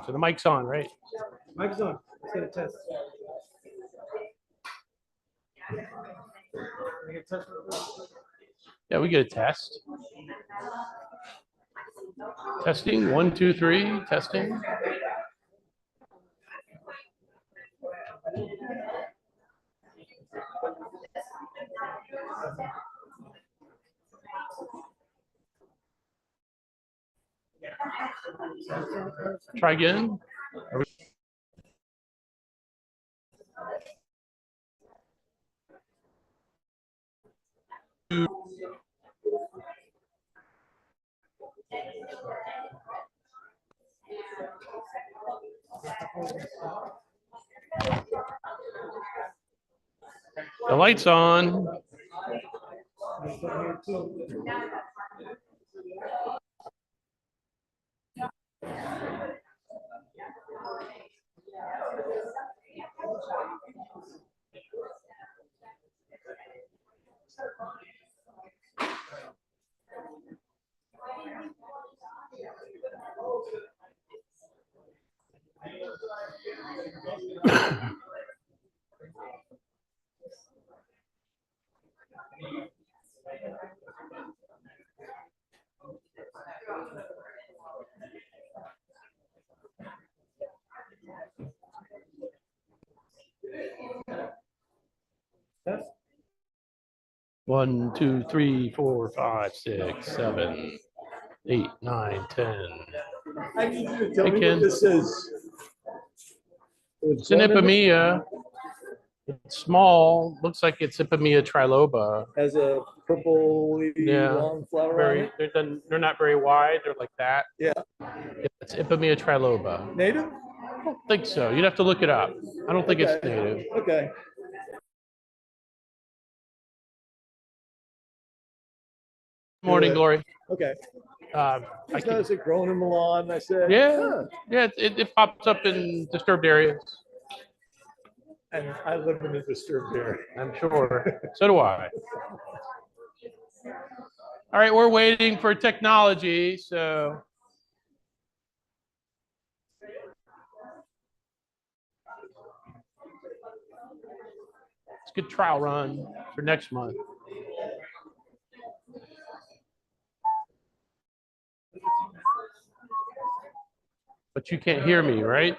So the mic's on, right? Mic's on. Let's get a test. Yeah, we get a test. Testing, 1, 2, 3, testing. Try again. The light's on. Test. 1, 2, 3, 4, 5, 6, 7, 8, 9, 10. I need you to tell Hey, me Ken. what this is. It's an Ipamea. It's small. Looks like it's Ipamea triloba. Has a purple long flower on it. They're not very wide. They're like that. Yeah. It's Ipamea triloba. Native? I don't think so. You'd have to look it up. I don't think it's native. Okay. Morning, Glory. Okay. I noticed it growing in Milan. I said, yeah, it pops up in disturbed areas. And I live in a disturbed area. I'm sure. So do I. All right, we're waiting for technology, so. It's a good trial run for next month. But you can't hear me, right?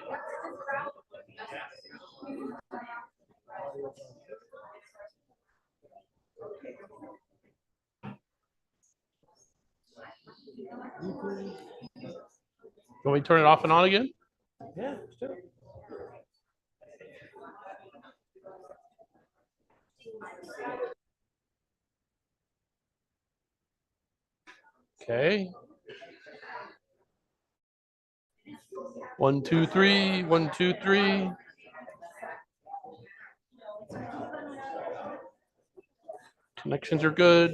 Can we turn it off and on again? Yeah, sure. Okay. 1, 2, 3. 1, 2, 3. Connections are good.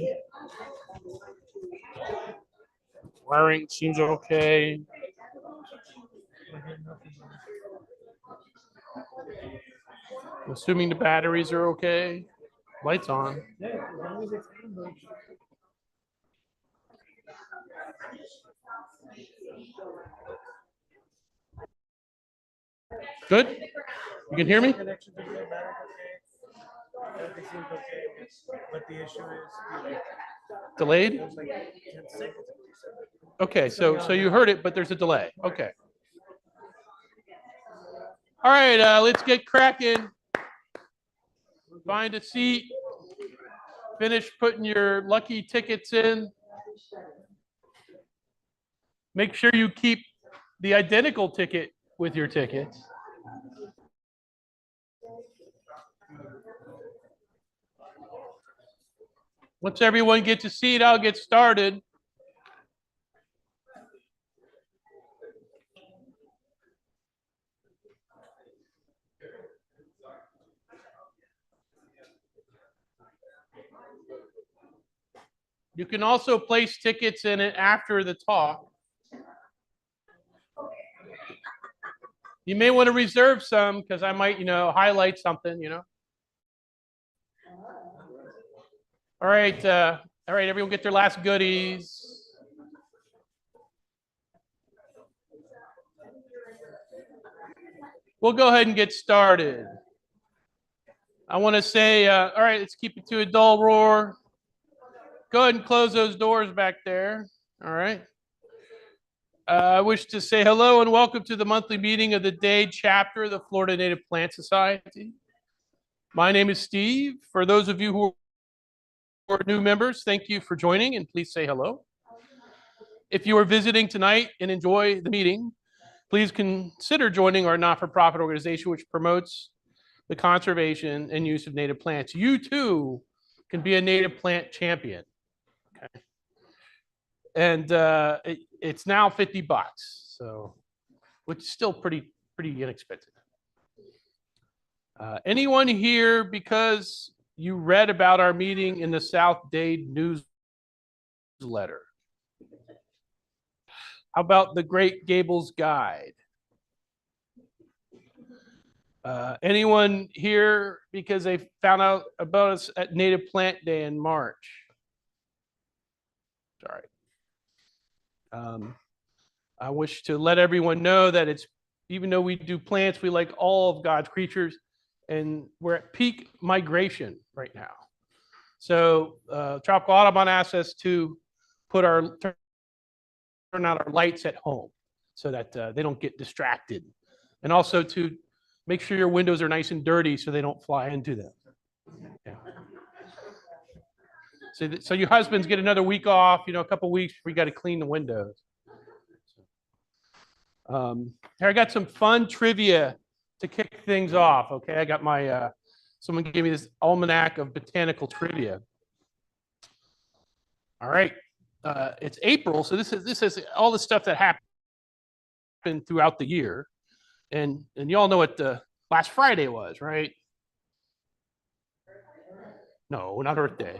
Wiring seems okay. Assuming the batteries are okay. Lights on. Yeah, as long as it's ambushed. Good? You can hear me? Connections are good, batteries okay. Everything seems okay. But the issue is Delayed? there's like 10 seconds. Okay, so you heard it, but there's a delay. Okay. All right, let's get cracking. Find a seat. Finish putting your lucky tickets in. Make sure you keep the identical ticket with your tickets. Once everyone gets a seat, I'll get started. You can also place tickets in it after the talk. You may want to reserve some because I might, highlight something, All right, everyone get their last goodies. We'll go ahead and get started. I want to say, all right, let's keep it to a dull roar. Go ahead and close those doors back there. All right. I wish to say hello and welcome to the monthly meeting of the Dade chapter of the Florida Native Plant Society. My name is Steve. For those of you who are new members, thank you for joining and please say hello. If you are visiting tonight and enjoy the meeting, please consider joining our not-for-profit organization which promotes the conservation and use of native plants. You too can be a native plant champion. Okay. And it's now $50, so which is still pretty inexpensive. Anyone here because you read about our meeting in the South Dade newsletter? How about the Great Gables Guide? Anyone here because they found out about us at Native Plant Day in March? Sorry. I wish to let everyone know that even though we do plants, we like all of God's creatures, and we're at peak migration right now. So Tropical Audubon asked us to turn out our lights at home so that they don't get distracted, and also to make sure your windows are nice and dirty so they don't fly into them. Yeah. So your husbands get another week off, a couple weeks before you got to clean the windows. Here I got some fun trivia to kick things off. Okay, I got my someone gave me this almanac of botanical trivia. All right, it's April, so this is all the stuff that happened throughout the year, and you all know what the last Friday was, right? No, not Earth Day.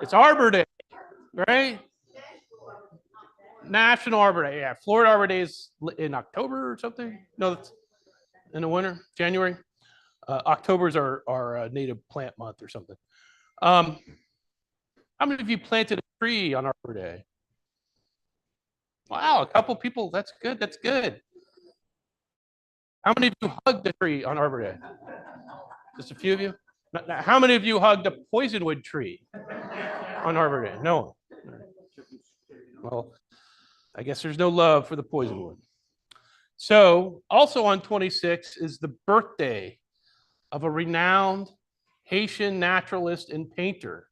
It's Arbor Day, right? National Arbor Day. Yeah, Florida Arbor Day is in October or something. No, it's in the winter, January. October is our native plant month or something. How many of you planted a tree on Arbor Day? Wow, a couple people. That's good. That's good. How many of you hugged a tree on Arbor Day? Just a few of you. Now, how many of you hugged a poisonwood tree on Arbor Day? No. Well, I guess there's no love for the poisonwood. So, also on 26 is the birthday of a renowned Haitian naturalist and painter.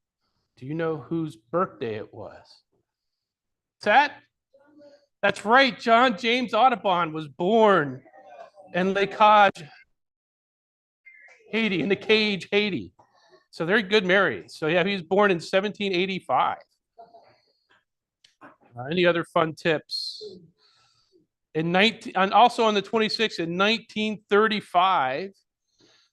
Do you know whose birthday it was? What's that? That's right, John James Audubon was born in Les Cages, Haiti, in the Cage, Haiti. So they're good married. So yeah, he was born in 1785. Any other fun tips? And also on the 26th, in 1935,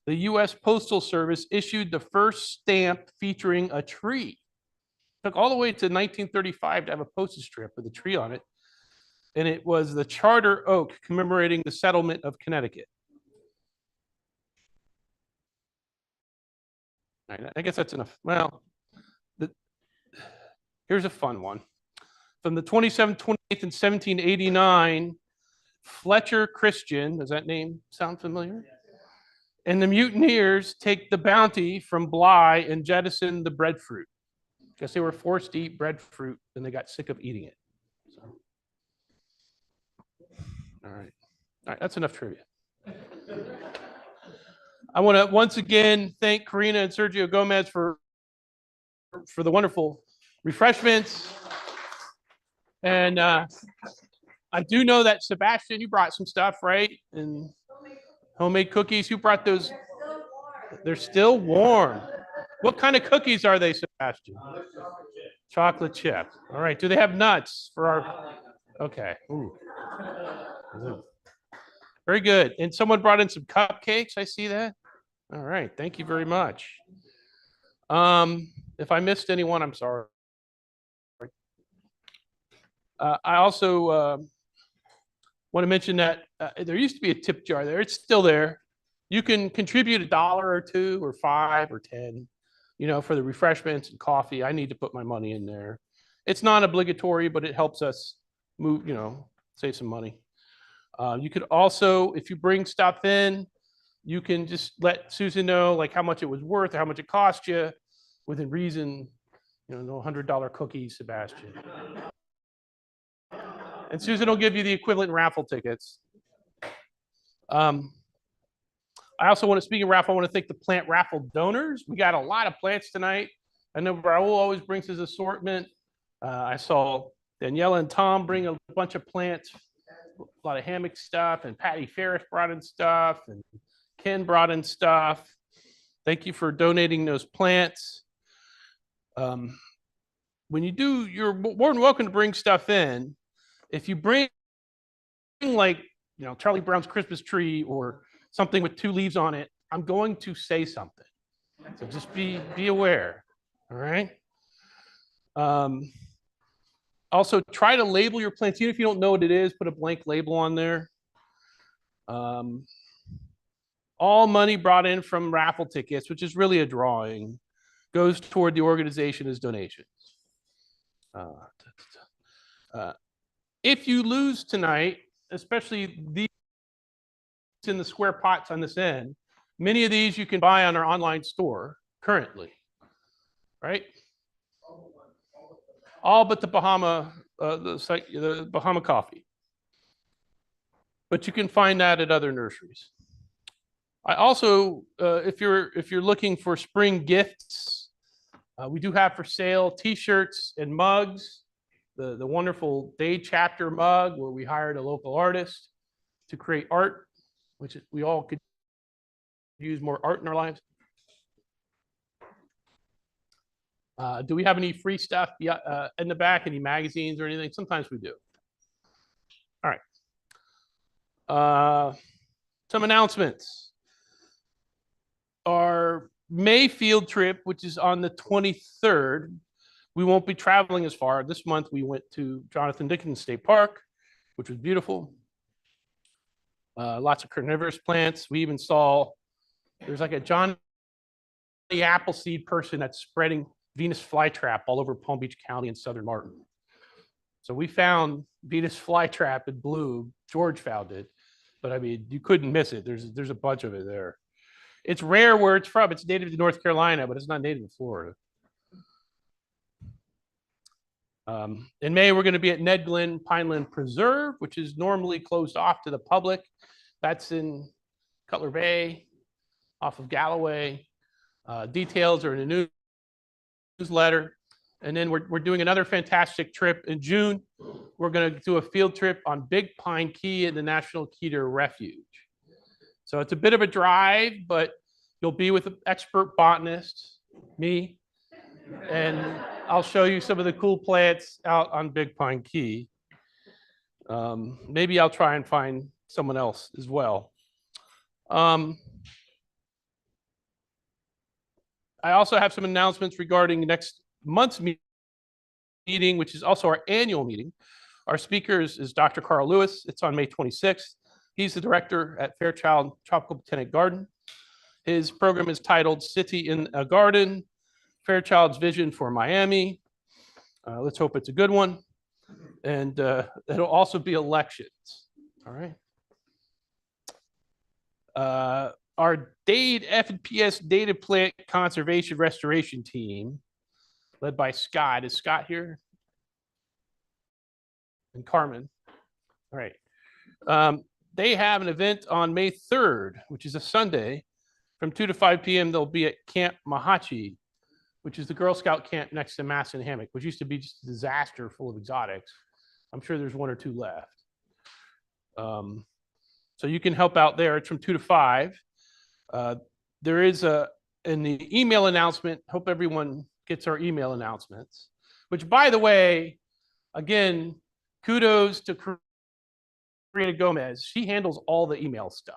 the U.S. Postal Service issued the first stamp featuring a tree. It took all the way to 1935 to have a postage stamp with a tree on it. And it was the Charter Oak commemorating the settlement of Connecticut. All right, I guess that's enough. Well, here's a fun one. From the 27th, 28th, and 1789, Fletcher Christian, does that name sound familiar? And the mutineers take the bounty from Bly and jettison the breadfruit. Because they were forced to eat breadfruit and they got sick of eating it. So. All right, that's enough trivia. I want to once again thank Karina and Sergio Gomez for the wonderful refreshments. And I do know that Sebastian, you brought some stuff, right? And homemade cookies. Who brought those? They're still warm. What kind of cookies are they, Sebastian. Chocolate chip. All right. Do they have nuts for our? Okay. Ooh. Very good. And someone brought in some cupcakes. I see that. All right. Thank you very much. If I missed anyone, I'm sorry. I also want to mention that there used to be a tip jar there. It's still there. You can contribute $1 or $2 or $5 or $10, for the refreshments and coffee. I need to put my money in there. It's not obligatory, but it helps us move, save some money. You could also, if you bring stuff in, you can just let Susan know like how much it was worth or how much it cost you within reason, no $100 cookies, Sebastian. And Susan will give you the equivalent raffle tickets. I also want to, speak of raffle, I want to thank the plant raffle donors. We got a lot of plants tonight. I know Raul always brings his assortment. I saw Daniela and Tom bring a bunch of plants, a lot of hammock stuff, and Patty Ferris brought in stuff, and Ken brought in stuff. Thank you for donating those plants. When you do, you're more than welcome to bring stuff in. If you bring like, Charlie Brown's Christmas tree or something with 2 leaves on it, I'm going to say something. So just be aware. All right. Also, try to label your plants. Even if you don't know what it is, put a blank label on there. All money brought in from raffle tickets, which is really a drawing, goes toward the organization as donations. If you lose tonight, especially these in the square pots on this end, many of these you can buy on our online store currently, right? All but the Bahama, the Bahama coffee. But you can find that at other nurseries. I also, if you're looking for spring gifts, we do have for sale T-shirts and mugs. The wonderful Day Chapter mug, where we hired a local artist to create art, which we all could use more art in our lives. Do we have any free stuff in the back? Any magazines or anything? Sometimes we do. All right. Some announcements. Our May field trip, which is on the 23rd, we won't be traveling as far. This month we went to Jonathan Dickens State Park, which was beautiful. Lots of carnivorous plants. We even saw, there's like a Johnny Appleseed person that's spreading Venus flytrap all over Palm Beach County and Southern Martin. So we found Venus flytrap in blue. George found it, but I mean, you couldn't miss it. There's a bunch of it there. It's rare where it's from. It's native to North Carolina, but it's not native to Florida. In May, we're going to be at Ned Glenn Pineland Preserve, which is normally closed off to the public. That's in Cutler Bay, off of Galloway. Details are in the newsletter. And then we're doing another fantastic trip in June. We're going to do a field trip on Big Pine Key in the National Keter Refuge. So it's a bit of a drive, but you'll be with an expert botanist, me, and I'll show you some of the cool plants out on Big Pine Key. Maybe I'll try and find someone else as well. I also have some announcements regarding next month's meeting, which is also our annual meeting. Our speaker is Dr. Carl Lewis. It's on May 26th. He's the director at Fairchild Tropical Botanic Garden. His program is titled City in a Garden, Fairchild's Vision for Miami. Let's hope it's a good one. And it'll also be elections. All right. Our Dade F&PS Data Plant Conservation Restoration Team, led by Scott. Is Scott here? And Carmen. All right. They have an event on May 3rd, which is a Sunday, from 2 to 5 p.m. They'll be at Camp Mahachi, which is the Girl Scout camp next to Masson Hammock, which used to be just a disaster full of exotics. I'm sure there's 1 or 2 left. So you can help out there. It's from 2 to 5. There is in the email announcement, hope everyone gets our email announcements, which, by the way, again, kudos to Karina Gomez. She handles all the email stuff.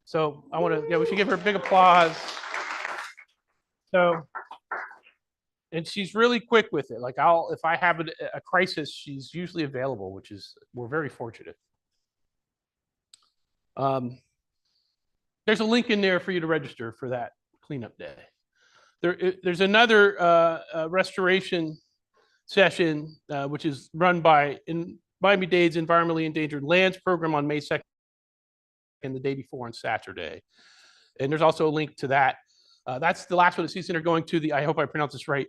So I want to, yeah, we should give her a big applause. So, and she's really quick with it. Like if I have a crisis, she's usually available, which is, we're very fortunate. There's a link in there for you to register for that cleanup day. There's another restoration session, which is run by Miami-Dade's Environmentally Endangered Lands program on May 2nd and the day before on Saturday. And there's also a link to that. That's the last one of the season. They're going to the, I hope I pronounce this right,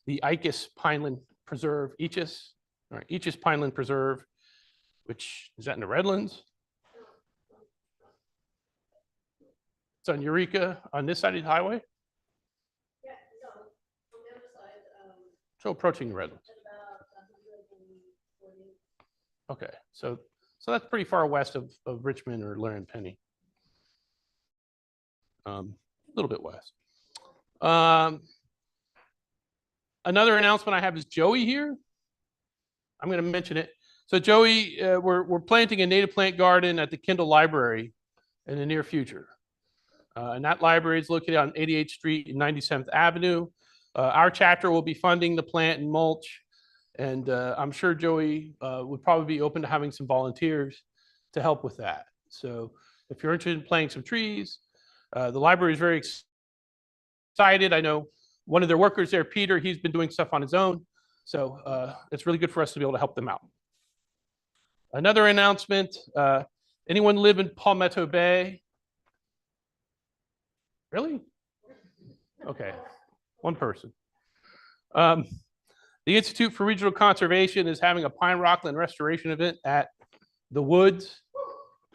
the Icus Pineland Preserve, Hedges, all right, Hedges Pineland Preserve, which is that in the Redlands? It's on Eureka on this side of the highway. Yeah, no, on the other side. So approaching the Redlands. About 140. Okay, so that's pretty far west of Richmond or Laramie Penny. A little bit west. Another announcement I have is Joey here. I'm going to mention it. So Joey, we're planting a native plant garden at the Kindle Library in the near future. And that library is located on 88th Street and 97th Avenue. Our chapter will be funding the plant and mulch. And I'm sure Joey would probably be open to having some volunteers to help with that. So if you're interested in planting some trees, the library is very excited. I know one of their workers there, Peter, he's been doing stuff on his own. So it's really good for us to be able to help them out. Another announcement, anyone live in Palmetto Bay? Really? Okay, one person. The Institute for Regional Conservation is having a pine rockland restoration event at the Woods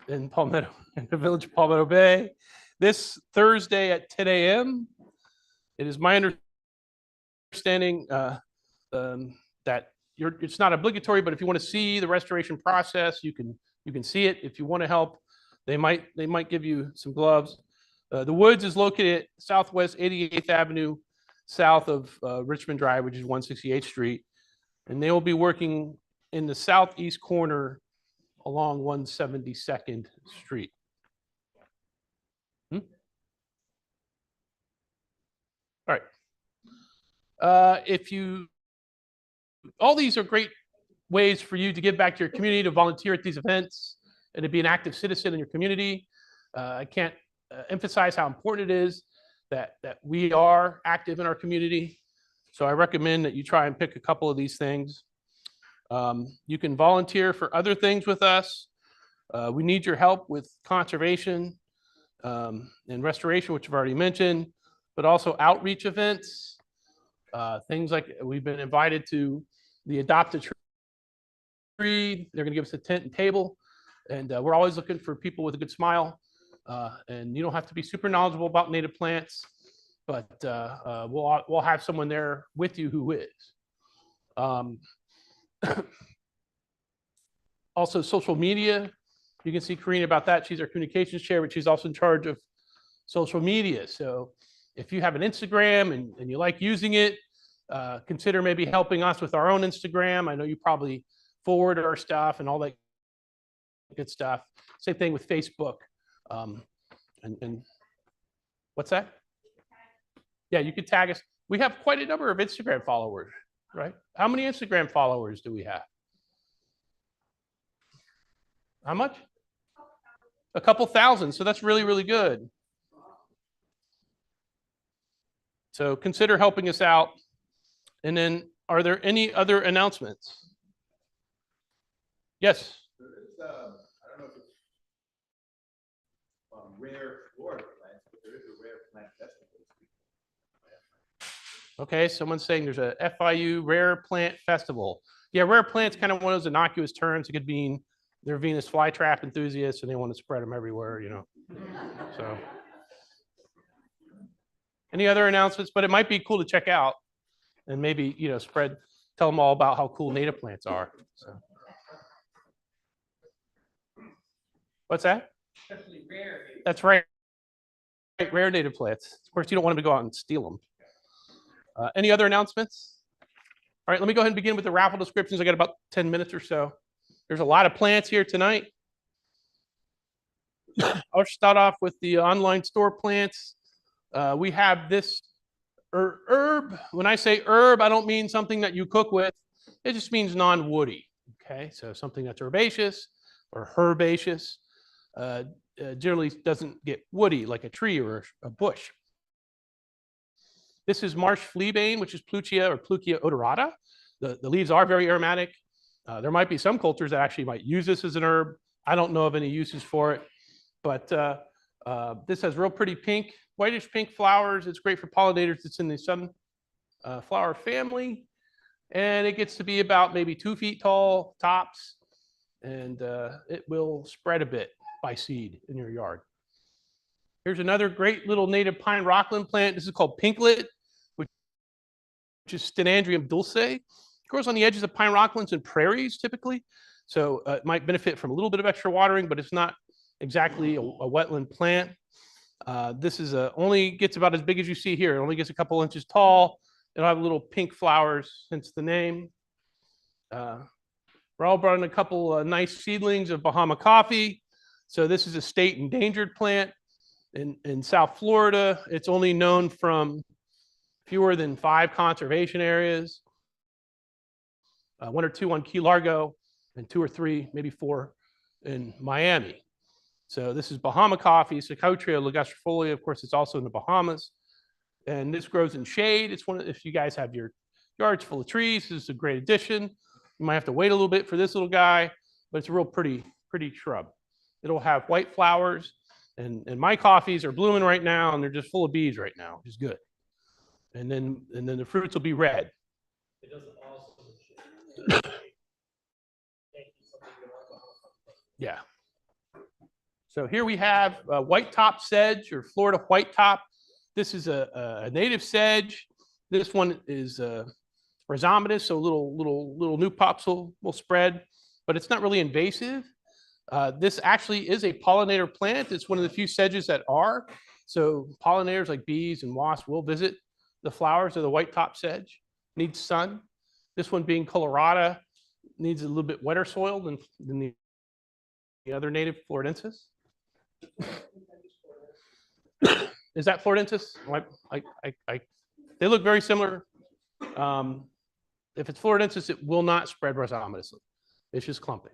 in Palmetto, in the village of Palmetto Bay, this Thursday at 10 a.m. It is my understanding that it's not obligatory, but if you want to see the restoration process, you can see it. If you want to help, they might give you some gloves. The Woods is located at Southwest 88th Avenue, south of Richmond Drive, which is 168th Street. And they will be working in the southeast corner along 172nd Street. All right. All these are great ways for you to give back to your community, to volunteer at these events, and to be an active citizen in your community. I can't emphasize how important it is that we are active in our community. So I recommend that you try and pick a couple of these things. You can volunteer for other things with us. We need your help with conservation and restoration, which I've already mentioned, but also outreach events. Things like we've been invited to the Adopt a Tree. They're going to give us a tent and table. And we're always looking for people with a good smile. And you don't have to be super knowledgeable about native plants, but we'll have someone there with you who is. Also, social media. You can see Karina about that. She's our communications chair, but she's also in charge of social media. So if you have an Instagram and you like using it, consider maybe helping us with our own Instagram. I know you probably forward our stuff and all that good stuff. Same thing with Facebook. And what's that? Yeah, you could tag us. We have quite a number of Instagram followers, right? How many Instagram followers do we have? How much? A couple thousand. So that's really, really good. So consider helping us out. And then, are there any other announcements? Yes. There is, I don't know if it's rare Florida plants, but there is a rare plant festival this week. Okay, someone's saying there's a FIU Rare Plant Festival. Yeah, rare plants kind of one of those innocuous terms. It could mean they're Venus flytrap enthusiasts and they want to spread them everywhere, you know. So, any other announcements? But it might be cool to check out and maybe, you know, tell them all about how cool native plants are. So. What's that? Especially rare. That's right. Rare native plants. Of course, you don't want them to go out and steal them. Any other announcements? All right, let me go ahead and begin with the raffle descriptions. I got about 10 minutes or so. There's a lot of plants here tonight. I'll start off with the online store plants. We have this herb. When I say herb, I don't mean something that you cook with. It just means non-woody. Okay, so something that's herbaceous or herbaceous generally doesn't get woody like a tree or a bush. This is marsh fleabane, which is Pluchia or Pluchia odorata. The leaves are very aromatic. There might be some cultures that actually might use this as an herb. I don't know of any uses for it, but this has real pretty pink, whitish pink flowers. It's great for pollinators. It's in the sunflower family, and it gets to be about maybe 2 feet tall tops, and it will spread a bit by seed in your yard. Here's another great little native pine rockland plant. This is called pinklet, which is Stenandrium dulce. It grows on the edges of pine rocklands and prairies typically. So it might benefit from a little bit of extra watering, but it's not exactly a wetland plant. This is only gets about as big as you see here. It only gets a couple inches tall. It'll have little pink flowers, hence the name. Raul brought in a couple nice seedlings of Bahama coffee. So this is a state endangered plant in South Florida. It's only known from fewer than 5 conservation areas, 1 or 2 on Key Largo, and 2 or 3, maybe 4 in Miami. So this is Bahama coffee, Psychotria ligustrifolia. Of course, it's also in the Bahamas. And this grows in shade. It's one of, if you guys have your yards full of trees, this is a great addition. You might have to wait a little bit for this little guy, but it's a real pretty shrub. It'll have white flowers, and my coffees are blooming right now, and they're just full of bees right now, which is good. And then the fruits will be red. It doesn't also. Yeah. So here we have white top sedge or Florida white top. This is a native sedge. This one is rhizomatous, so little new pops will spread, but it's not really invasive. This actually is a pollinator plant. It's one of the few sedges that are. So pollinators like bees and wasps will visit the flowers of the white top sedge. Needs sun. This one being colorata needs a little bit wetter soil than the other native Floridensis. Is that Floridensis? They look very similar. If it's Floridensis, it will not spread rhizomatously. It's just clumping.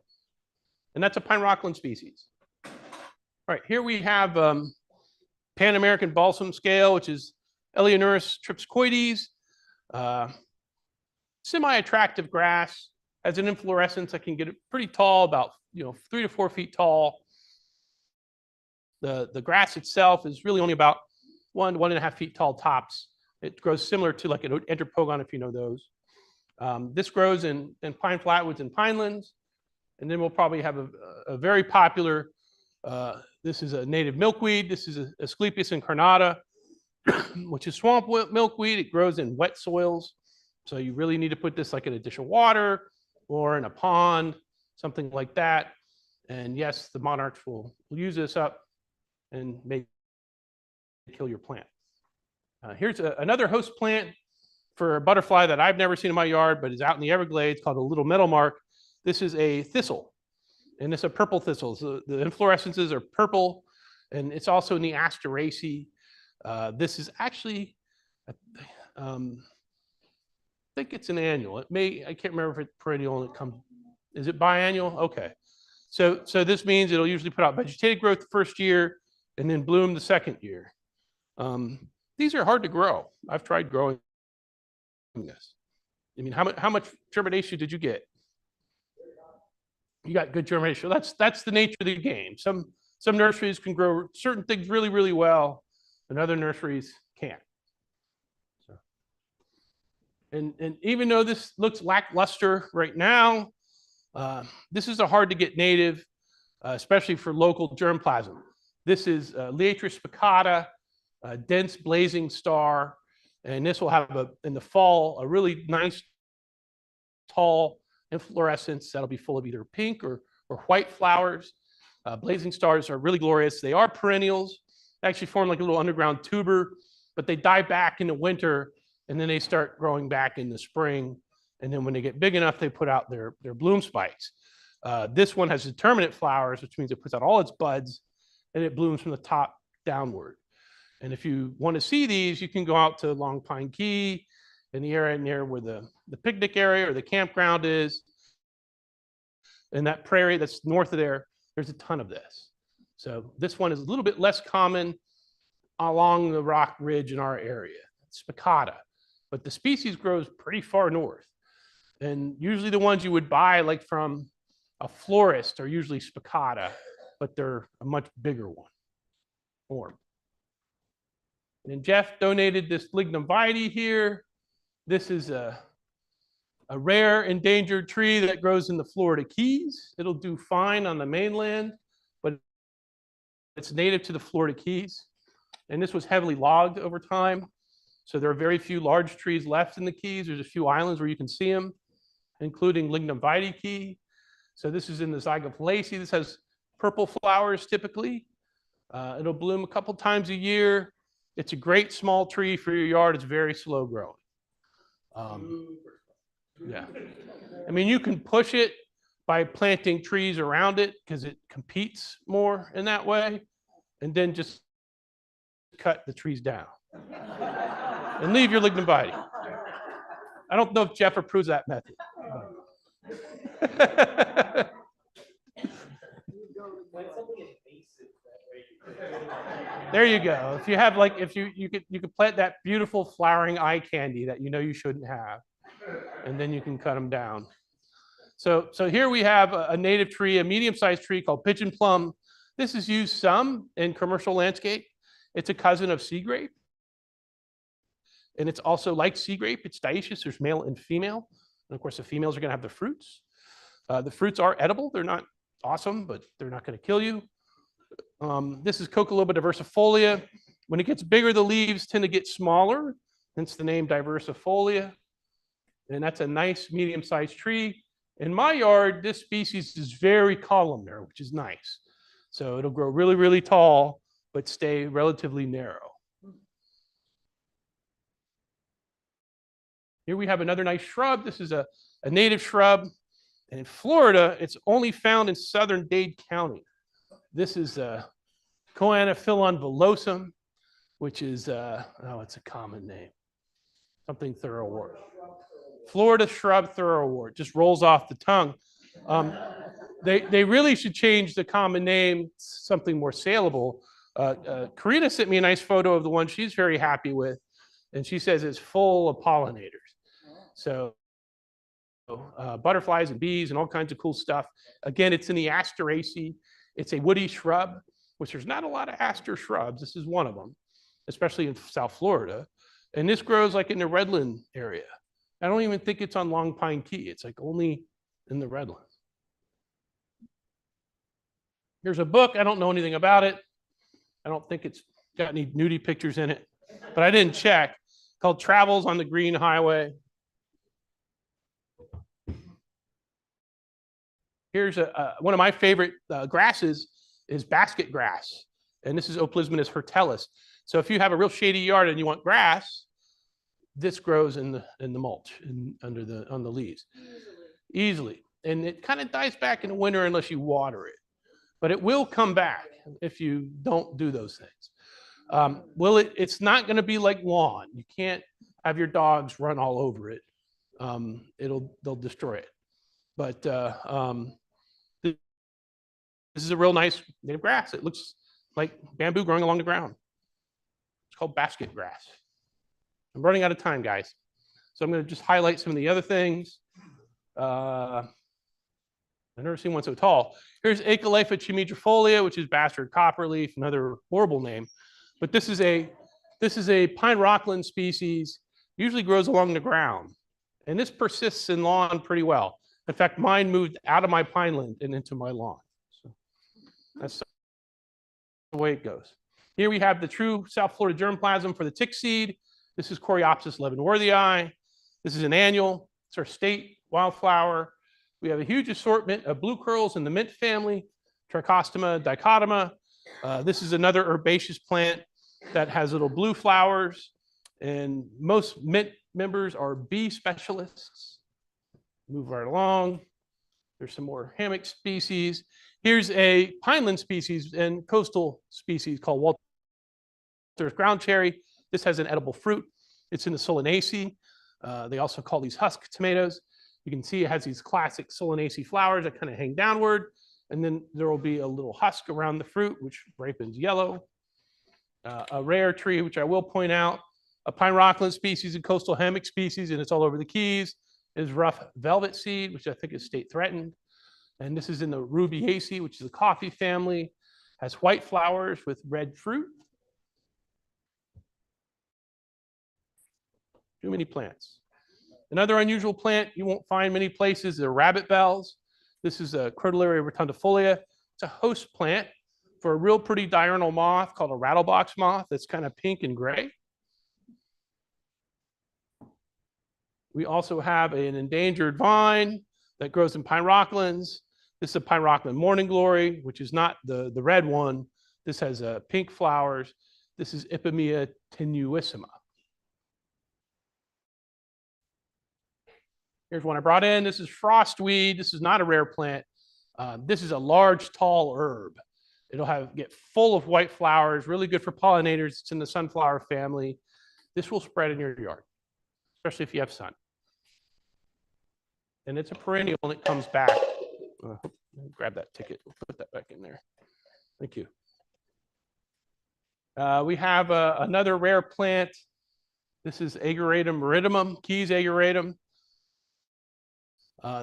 And that's a pine rockland species. All right, here we have Pan American balsam scale, which is Eleonoris tripscoides. Semi-attractive grass, has an inflorescence that can get pretty tall, about 3 to 4 feet tall. The grass itself is really only about 1.5 feet tall tops. It grows similar to like an enterpogon, if you know those. This grows in pine flatwoods and pinelands. And then we'll probably have a very popular, this is a native milkweed. This is Asclepias incarnata, which is swamp milkweed. It grows in wet soils. So you really need to put this like in a dish of water or in a pond, something like that. And yes, the monarchs will use this up and maybe kill your plant. Here's another host plant for a butterfly that I've never seen in my yard, but is out in the Everglades, called a little meadowlark. This is a thistle, and it's a purple thistle. So the inflorescences are purple, and it's also in the Asteraceae. This is actually, I think it's an annual. It may, I can't remember if it's perennial and it comes, is it biannual? Okay. So this means it'll usually put out vegetative growth the first year and then bloom the second year. These are hard to grow. I've tried growing this. I mean, how much germination did you get? You got good germination. That's the nature of the game. Some nurseries can grow certain things really, really well, and other nurseries can't. So, and even though this looks lackluster right now, this is a hard to get native, especially for local germplasm. This is Liatris spicata, a dense blazing star, and this will have in the fall a really nice tall inflorescence that'll be full of either pink or white flowers. Blazing stars are really glorious. They are perennials. They actually form like a little underground tuber, but they die back in the winter and then they start growing back in the spring. And then when they get big enough, they put out their bloom spikes. This one has determinate flowers, which means it puts out all its buds and it blooms from the top downward. And if you want to see these, you can go out to Long Pine Key in the area near where the picnic area or the campground is. And that prairie that's north of there, there's a ton of this. So this one is a little bit less common along the rock ridge in our area. It's spicata, but the species grows pretty far north. And usually the ones you would buy like from a florist are usually spicata, but they're a much bigger one. Form. And Jeff donated this lignum vitae here. This is a rare endangered tree that grows in the Florida Keys. It'll do fine on the mainland, but it's native to the Florida Keys. And this was heavily logged over time. So there are very few large trees left in the Keys. There's a few islands where you can see them, including Lignum vitae Key. So this is in the Zygophyllaceae. This has purple flowers typically. It'll bloom a couple times a year. It's a great small tree for your yard. It's very slow growing. Yeah. I mean, you can push it by planting trees around it because it competes more in that way, and then just cut the trees down and leave your lignum vitae. I don't know if Jeff approves that method. There you go. If you have like, if you could plant that beautiful flowering eye candy that you know you shouldn't have, and then you can cut them down. So here we have a native tree, a medium-sized tree called pigeon plum. This is used some in commercial landscape. It's a cousin of sea grape. And it's also like sea grape, it's dioecious, there's male and female. And of course, the females are gonna have the fruits. The fruits are edible. They're not awesome, but they're not gonna kill you. This is Coccoloba diversifolia. When it gets bigger, the leaves tend to get smaller, hence the name diversifolia. And that's a nice medium-sized tree. In my yard, this species is very columnar, which is nice. So it'll grow really, really tall, but stay relatively narrow. Here we have another nice shrub. This is a native shrub. And in Florida, it's only found in southern Dade County. This is Coanophyllon villosum, which is, it's a common name. Something thoroughwort. Florida shrub thoroughwort, just rolls off the tongue. They really should change the common name to something more saleable. Karina sent me a nice photo of the one she's very happy with, and she says it's full of pollinators. So butterflies and bees and all kinds of cool stuff. Again, it's in the Asteraceae. It's a woody shrub, which there's not a lot of aster shrubs. This is one of them, especially in South Florida. And this grows like in the Redland area. I don't even think it's on Long Pine Key. It's like only in the Redlands. Here's a book. I don't know anything about it. I don't think it's got any nudie pictures in it, but I didn't check. Called Travels on the Green Highway. Here's one of my favorite grasses is basket grass. And this is Oplismonus hortellus. So if you have a real shady yard and you want grass, this grows in the mulch and on the leaves. Easily. And it kind of dies back in the winter unless you water it. But it will come back if you don't do those things. It's not going to be like lawn. You can't have your dogs run all over it. They'll destroy it. But this is a real nice native grass. It looks like bamboo growing along the ground. It's called basket grass. I'm running out of time, guys. So I'm going to just highlight some of the other things. I've never seen one so tall. Here's Acalypha chimidrifolia, which is bastard copperleaf, another horrible name. But this is a pine rockland species, usually grows along the ground. And this persists in lawn pretty well. In fact, mine moved out of my pineland and into my lawn. So that's the way it goes. Here we have the true South Florida germplasm for the tick seed. This is Coreopsis leavenworthii. This is an annual. It's our state wildflower. We have a huge assortment of blue curls in the mint family, Trichostoma dichotoma. This is another herbaceous plant that has little blue flowers. And most mint members are bee specialists. Move right along. There's some more hammock species. Here's a pineland species and coastal species called Walter's ground cherry. This has an edible fruit. It's in the Solanaceae. They also call these husk tomatoes. You can see it has these classic Solanaceae flowers that kind of hang downward. And then there will be a little husk around the fruit, which ripens yellow. A rare tree, which I will point out, a pine rockland species and coastal hammock species, and it's all over the Keys, is rough velvet seed, which I think is state threatened. And this is in the Rubiaceae, which is a coffee family, has white flowers with red fruit. Too many plants. Another unusual plant you won't find many places are rabbit bells. This is a Crotalaria rotundifolia. It's a host plant for a real pretty diurnal moth called a rattlebox moth that's kind of pink and gray. We also have an endangered vine that grows in pine rocklands. This is a pine rockland morning glory, which is not the red one. This has pink flowers. This is Ipomea tenuissima. Here's one I brought in. This is frostweed. This is not a rare plant. This is a large, tall herb. It'll get full of white flowers, really good for pollinators. It's in the sunflower family. This will spread in your yard, especially if you have sun. And it's a perennial and it comes back. Grab that ticket. We'll put that back in there. Thank you. We have another rare plant. This is Ageratum meridimum, Keys ageratum.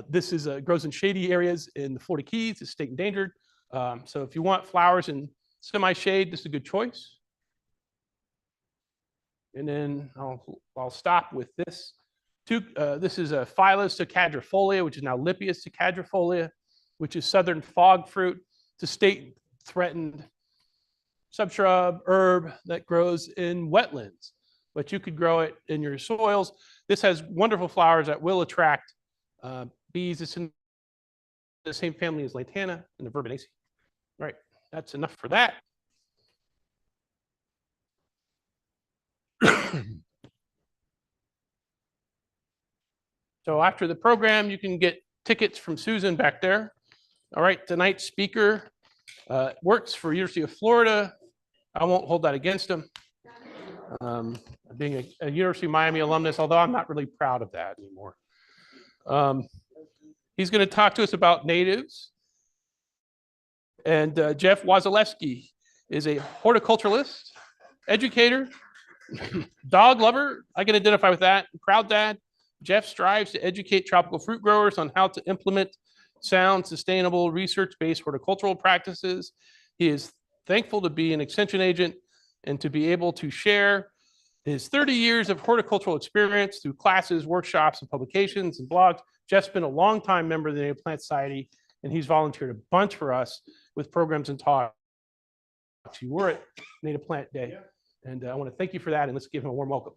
This is grows in shady areas in the Florida Keys. It's state endangered. So if you want flowers in semi-shade, this is a good choice. And then I'll stop with this. This is a Phyllis cadrifolia, which is now Lippius cadrifolia, which is southern fog fruit. It's a state-threatened subshrub herb that grows in wetlands, but you could grow it in your soils. This has wonderful flowers that will attract bees. It's in the same family as Lantana and the Verbenaceae. Right, that's enough for that. So after the program, you can get tickets from Susan back there. All right, tonight's speaker works for University of Florida. I won't hold that against him. Being a University of Miami alumnus, although I'm not really proud of that anymore. He's going to talk to us about natives. And Jeff Wasielewski is a horticulturalist, educator, dog lover. I can identify with that. Proud dad. Jeff strives to educate tropical fruit growers on how to implement sound, sustainable, research-based horticultural practices. He is thankful to be an extension agent and to be able to share his 30 years of horticultural experience through classes, workshops, and publications and blogs. Jeff's been a longtime member of the Native Plant Society, and he's volunteered a bunch for us with programs and talks. You were at Native Plant Day, and I want to thank you for that, and let's give him a warm welcome.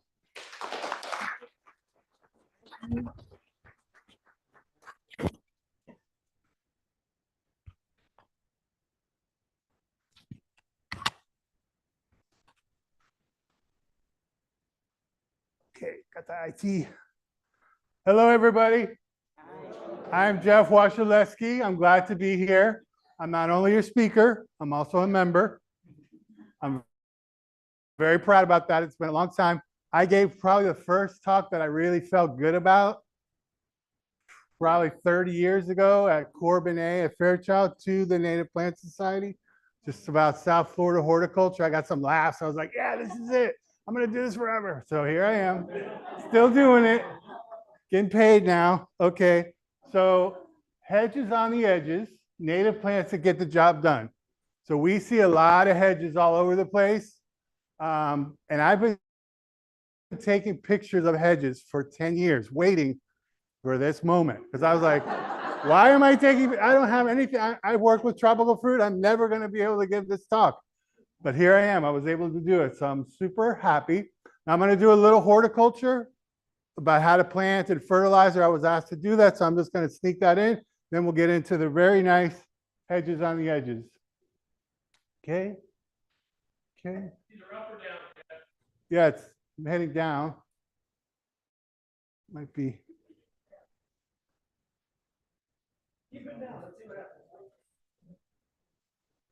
Okay, got the IT. Hello, everybody. I'm Jeff Wasielewski. I'm glad to be here. I'm not only a speaker, I'm also a member. I'm very proud about that. It's been a long time. I gave probably the first talk that I really felt good about, probably 30 years ago at Corbin A at Fairchild to the Native Plant Society, just about South Florida horticulture. I got some laughs. I was like, yeah, this is it. I'm going to do this forever. So here I am, still doing it, getting paid now. Okay. So hedges on the edges, native plants that get the job done. So we see a lot of hedges all over the place. And I've been taking pictures of hedges for 10 years, waiting for this moment. Because I was like, why am I taking, I don't have anything. I work with tropical fruit. I'm never going to be able to give this talk. But here I am. I was able to do it. So I'm super happy. Now I'm going to do a little horticulture about how to plant and fertilizer. I was asked to do that, so I'm just going to sneak that in. Then we'll get into the very nice hedges on the edges. Okay. Okay. Either up or down. Yeah, it's heading down. Might be.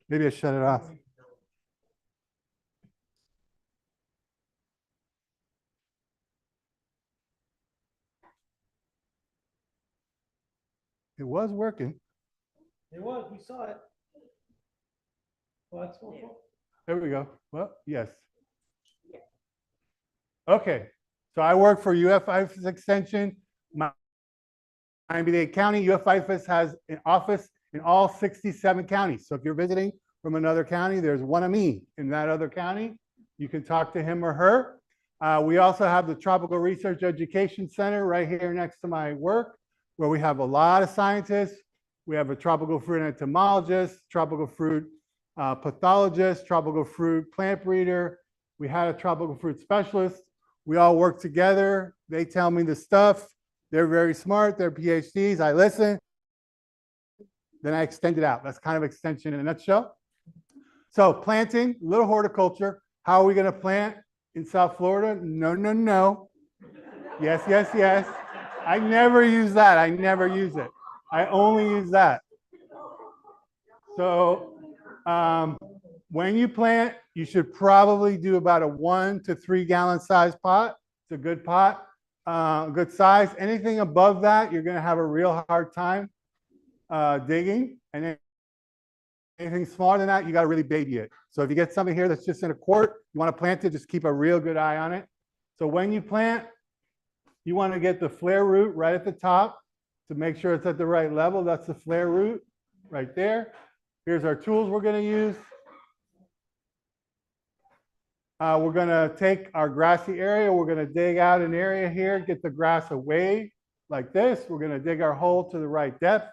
Maybe I shut it off. It was working. It was, we saw it. Well, that's cool. There we go. Well, yes. Okay, so I work for UF-IFAS Extension. Miami-Dade County, UF-IFAS has an office in all 67 counties. So if you're visiting from another county, there's one of me in that other county. You can talk to him or her. We also have the Tropical Research Education Center right here next to my work, where we have a lot of scientists. We have a tropical fruit entomologist, tropical fruit pathologist, tropical fruit plant breeder. We had a tropical fruit specialist. We all work together. They tell me the stuff. They're very smart. They're PhDs. I listen. Then I extend it out. That's kind of extension in a nutshell. So planting, little horticulture. How are we going to plant in South Florida? No, no, no. Yes, yes, yes. I never use that. I never use it. I only use that. So when you plant, you should probably do about a 1 to 3 gallon size pot. It's a good pot, good size. Anything above that, you're going to have a real hard time digging. And then anything smaller than that, you got to really baby it. So if you get something here that's just in a quart, you want to plant it, just keep a real good eye on it. So when you plant, you want to get the flare root right at the top to make sure it's at the right level. That's the flare root right there. Here's our tools we're going to use. We're going to take our grassy area. We're going to dig out an area here, get the grass away like this. We're going to dig our hole to the right depth.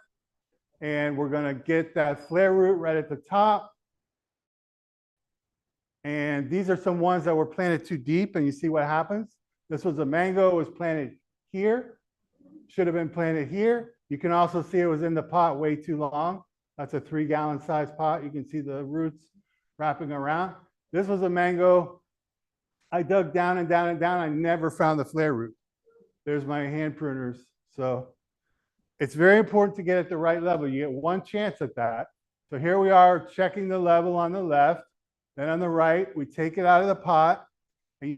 And we're going to get that flare root right at the top. And these are some ones that were planted too deep, and you see what happens. This was a mango, it was planted here. Should have been planted here. You can also see it was in the pot way too long. That's a 3 gallon size pot. You can see the roots wrapping around. This was a mango. I dug down and down and down. I never found the flare root. There's my hand pruners. So it's very important to get at the right level. You get one chance at that. So here we are checking the level on the left. Then on the right, we take it out of the pot. And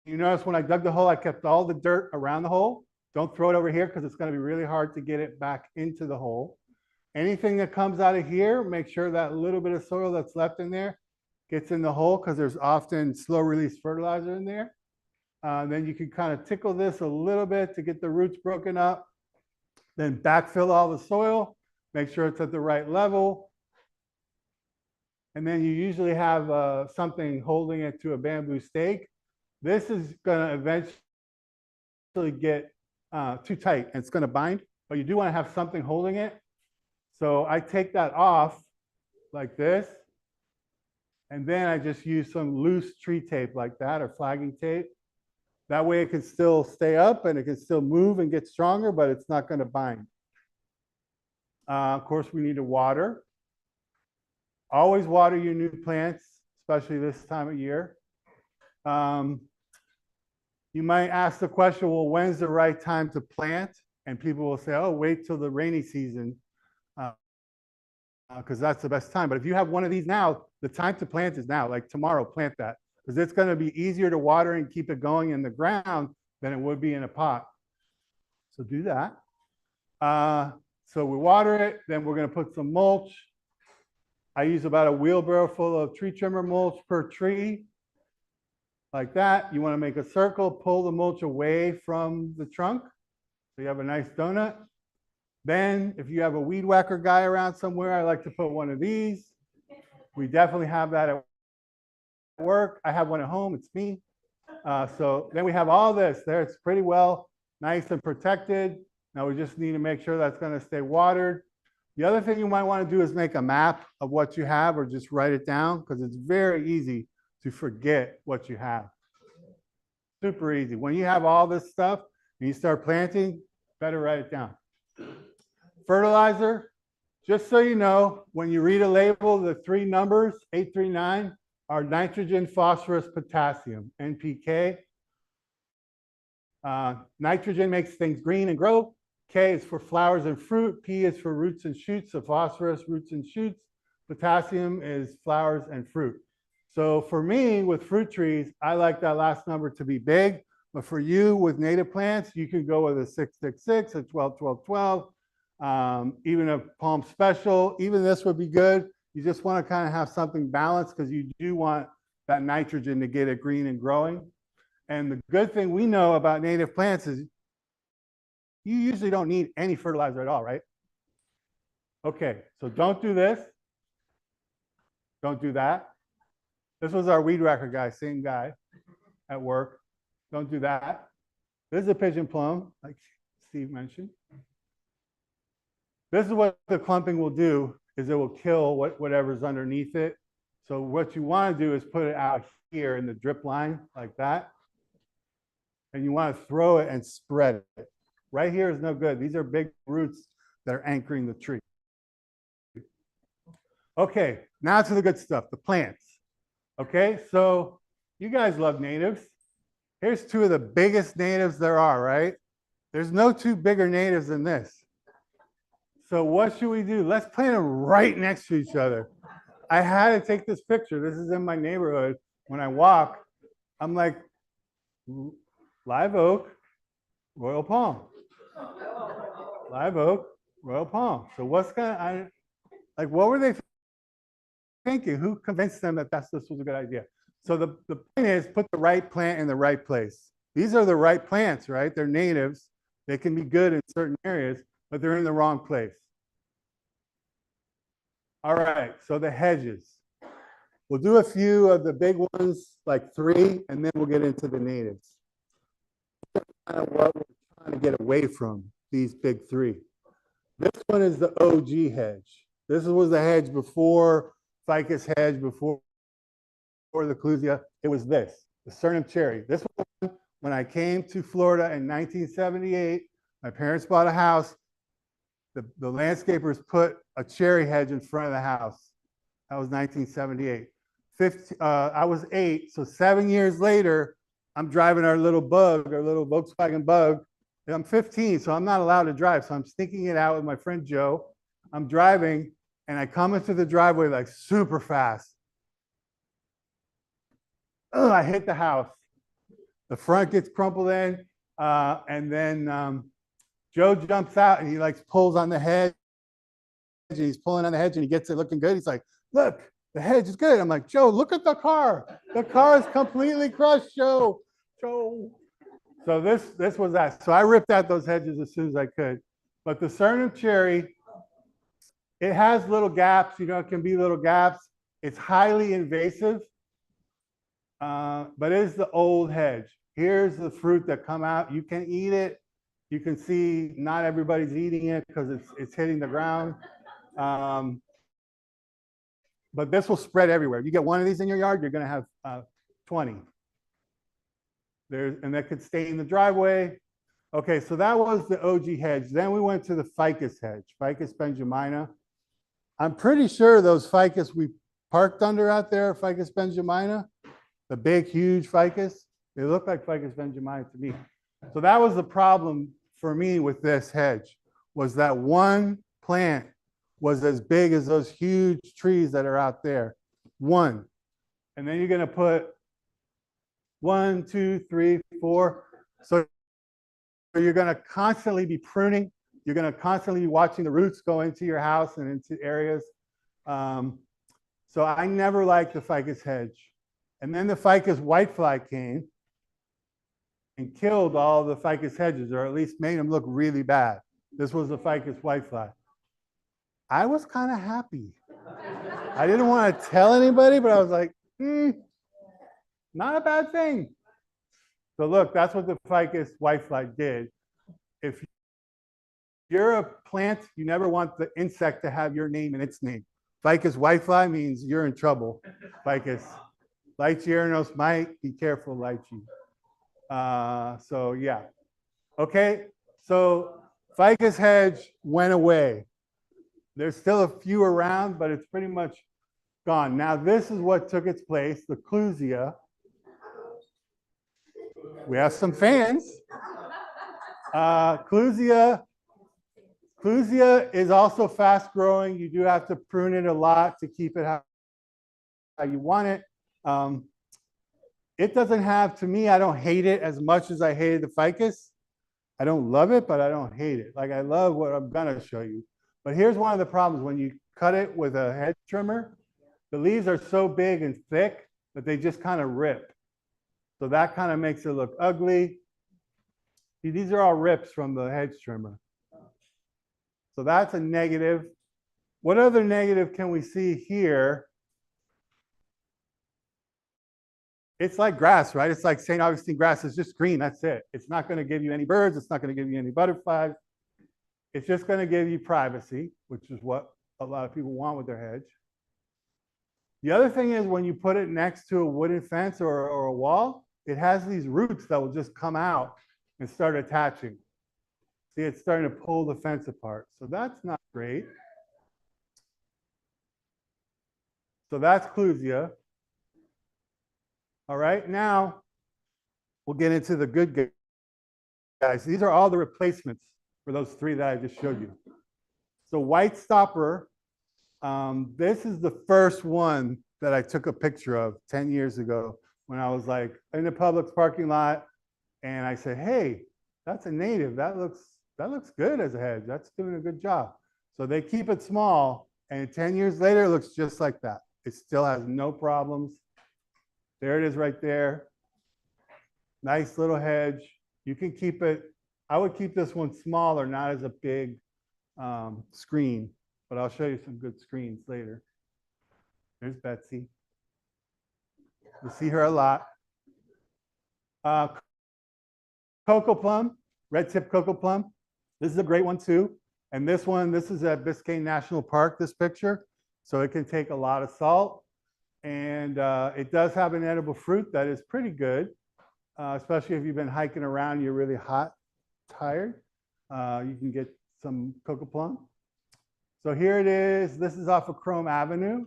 you notice when I dug the hole, I kept all the dirt around the hole. Don't throw it over here because it's going to be really hard to get it back into the hole. Anything that comes out of here, make sure that little bit of soil that's left in there gets in the hole because there's often slow release fertilizer in there. Then you can kind of tickle this a little bit to get the roots broken up. Then backfill all the soil, make sure it's at the right level. And then you usually have something holding it to a bamboo stake. This is going to eventually get too tight and it's going to bind, but you do want to have something holding it. So I take that off like this, and then I just use some loose tree tape like that or flagging tape. That way it can still stay up and it can still move and get stronger, but it's not going to bind. Of course, we need to water. Always water your new plants, especially this time of year. You might ask the question, well, when's the right time to plant? And people will say, oh, wait till the rainy season, because that's the best time. But if you have one of these now, the time to plant is now, like tomorrow, plant that. Because it's going to be easier to water and keep it going in the ground than it would be in a pot. So do that. So we water it, then we're going to put some mulch. I use about a wheelbarrow full of tree trimmer mulch per tree. Like that. You want to make a circle, pull the mulch away from the trunk. So you have a nice donut. Then if you have a weed whacker guy around somewhere, I like to put one of these. We definitely have that at work. I have one at home. It's me. So then we have all this there. It's pretty well nice and protected. Now we just need to make sure that's going to stay watered. The other thing you might want to do is make a map of what you have or just write it down because it's very easy to forget what you have. Super easy. When you have all this stuff and you start planting, better write it down. Fertilizer, just so you know, when you read a label, the 3 numbers, 839, are nitrogen, phosphorus, potassium, NPK. Nitrogen makes things green and grow. K is for flowers and fruit. P is for roots and shoots. So phosphorus, roots and shoots. Potassium is flowers and fruit. So for me, with fruit trees, I like that last number to be big. But for you with native plants, you can go with a 666, a 12, 12, 12, even a palm special. Even this would be good. You just want to kind of have something balanced because you do want that nitrogen to get it green and growing. And the good thing we know about native plants is you usually don't need any fertilizer at all, right? Okay, so don't do this. Don't do that. This was our weed whacker guy, same guy at work. Don't do that. This is a pigeon plum, like Steve mentioned. This is what the clumping will do, is it will kill whatever's underneath it. So what you want to do is put it out here in the drip line like that. And you want to throw it and spread it. Right here is no good. These are big roots that are anchoring the tree. Okay, now to the good stuff, the plants. Okay, so you guys love natives. Here's two of the biggest natives there are, right? There's no two bigger natives than this. So what should we do? Let's plant them right next to each other. I had to take this picture. This is in my neighborhood. When I walk, I'm like, live oak, royal palm. Live oak, royal palm. So what's like, what were they thinking? Who convinced them that this was a good idea? So the point is, put the right plant in the right place. These are the right plants, right? They're natives. They can be good in certain areas, but they're in the wrong place. All right, so the hedges. We'll do a few of the big ones, like 3, and then we'll get into the natives. Kind of what we're trying to get away from, these big 3. This one is the OG hedge. This was the hedge before ficus hedge, before the clusia. It was this, the Suriname cherry. This one, when I came to Florida in 1978, my parents bought a house. The landscapers put a cherry hedge in front of the house. That was 1978. I was 8, so 7 years later, I'm driving our little bug, our little Volkswagen Bug. And I'm 15, so I'm not allowed to drive. So I'm sneaking it out with my friend Joe. I'm driving, and I come into the driveway like super fast. I hit the house. The front gets crumpled in, and then Joe jumps out and he like pulls on the hedge. And he's pulling on the hedge and he gets it looking good. He's like, "Look, the hedge is good." I'm like, "Joe, look at the car. The car is completely crushed, Joe. Joe." So this was that. So I ripped out those hedges as soon as I could. But the Suriname cherry, it has little gaps. You know, it can be little gaps. It's highly invasive. But it is the old hedge. Here's the fruit that come out. You can eat it. You can see not everybody's eating it because it's hitting the ground. But this will spread everywhere. If you get one of these in your yard, you're going to have 20. And that could stay in the driveway. Okay, so that was the OG hedge. Then we went to the ficus hedge, Ficus benjamina. I'm pretty sure those ficus we parked under out there, Ficus benjamina, the big, huge ficus, they look like Ficus benjamina to me. So that was the problem for me with this hedge, was that one plant was as big as those huge trees that are out there. One. And then you're going to put 1, 2, 3, 4. So you're going to constantly be pruning. You're going to constantly be watching the roots go into your house and into areas. So I never liked the ficus hedge. And then the ficus whitefly came and killed all the ficus hedges, or at least made them look really bad. This was the ficus whitefly. I was kind of happy. I didn't want to tell anybody, but I was like, not a bad thing. So look, that's what the ficus whitefly did. If you're a plant, you never want the insect to have your name in its name. Ficus whitefly means you're in trouble. Ficus. Lychee mite, be careful, lychee. So yeah. Okay, so ficus hedge went away. There's still a few around, but it's pretty much gone. Now this is what took its place, the clusia. We have some fans. Clusia is also fast growing. You do have to prune it a lot to keep it how you want it. It doesn't have, to me, I don't hate it as much as I hated the ficus. I don't love it, but I don't hate it. Like I love what I'm gonna show you. But here's one of the problems when you cut it with a hedge trimmer, the leaves are so big and thick that they just kind of rip. So that kind of makes it look ugly. See, these are all rips from the hedge trimmer. So that's a negative. What other negative can we see here? It's like grass, right? It's like St. Augustine grass. It's just green. That's it. It's not going to give you any birds. It's not going to give you any butterflies. It's just going to give you privacy, which is what a lot of people want with their hedge. The other thing is when you put it next to a wooden fence or a wall, it has these roots that will just come out and start attaching. See, it's starting to pull the fence apart. So that's not great. So that's Clusia. All right, now we'll get into the good guys. These are all the replacements for those three that I just showed you. So white stopper, this is the first one that I took a picture of 10 years ago when I was like in the Publix parking lot, and I said, hey, that's a native. That looks good as a hedge. That's doing a good job. So they keep it small, and 10 years later, it looks just like that. It still has no problems. There it is right there. Nice little hedge. You can keep it. I would keep this one smaller, not as a big screen, but I'll show you some good screens later. There's Betsy. You see her a lot. Cocoa plum, red tip cocoa plum. This is a great one too. And this one, this is at Biscayne National Park, this picture. So it can take a lot of salt. And it does have an edible fruit that is pretty good, especially if you've been hiking around, you're really hot, tired. You can get some cocoa plum. So here it is. This is off of Chrome Avenue,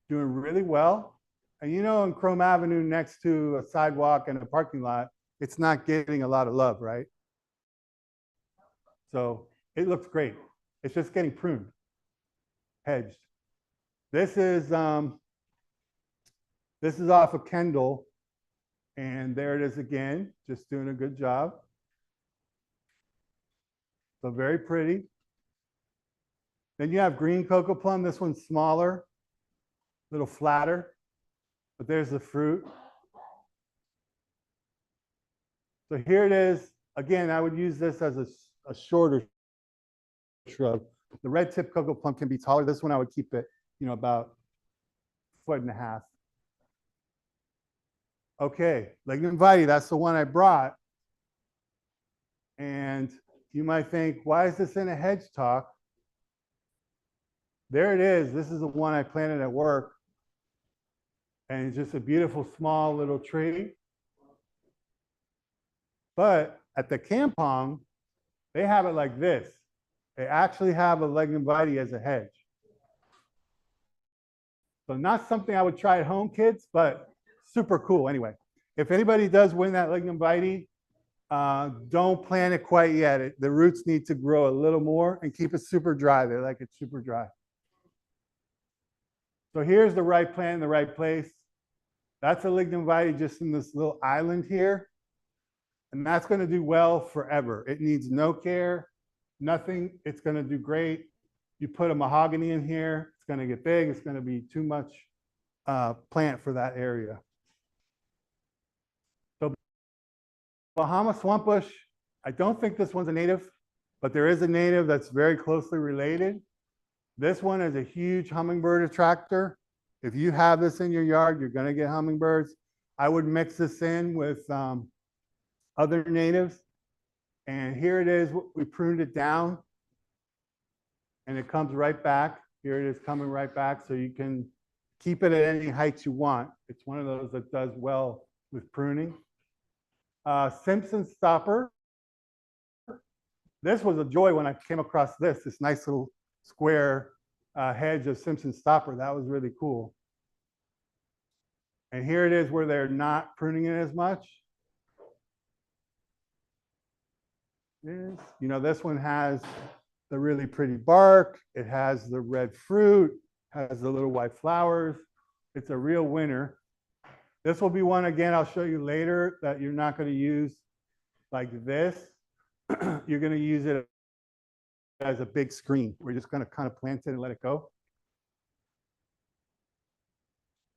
doing really well. And you know, in Chrome Avenue, next to a sidewalk and a parking lot, it's not getting a lot of love, right? So it looks great. It's just getting pruned, hedged. This is off of Kendall, and there it is again, just doing a good job. So very pretty. Then you have green cocoa plum. This one's smaller, a little flatter, but there's the fruit. So here it is. Again, I would use this as a shorter shrub. The red tip cocoa plum can be taller. This one I would keep it, you know, about 1.5 feet. Okay, Lignum vitae, that's the one I brought. And you might think, why is this in a hedge talk? There it is. This is the one I planted at work. And it's just a beautiful, small little tree. But at the Kampong, they have it like this. They actually have a Lignum vitae as a hedge. So not something I would try at home, kids, but super cool anyway. If anybody does win that Lignum vitae, don't plant it quite yet. The roots need to grow a little more and keep it super dry. They like it super dry. So here's the right plant in the right place. That's a Lignum vitae just in this little island here. And that's going to do well forever. It needs no care, nothing. It's going to do great. You put a mahogany in here, it's going to get big. It's going to be too much plant for that area. So Bahama swamp bush, I don't think this one's a native, but there is a native that's very closely related. This one is a huge hummingbird attractor. If you have this in your yard, you're going to get hummingbirds. I would mix this in with other natives. And here it is. We pruned it down. And it comes right back. Here it is coming right back. So you can keep it at any height you want. It's one of those that does well with pruning. Simpson stopper. This was a joy when I came across this nice little square hedge of Simpson stopper. That was really cool. And here it is where they're not pruning it as much. You know, this one has the really pretty bark. It has the red fruit, has the little white flowers. It's a real winner. This will be one, again, I'll show you later, that you're not going to use like this. You're going to use it as a big screen. We're just going to kind of plant it and let it go.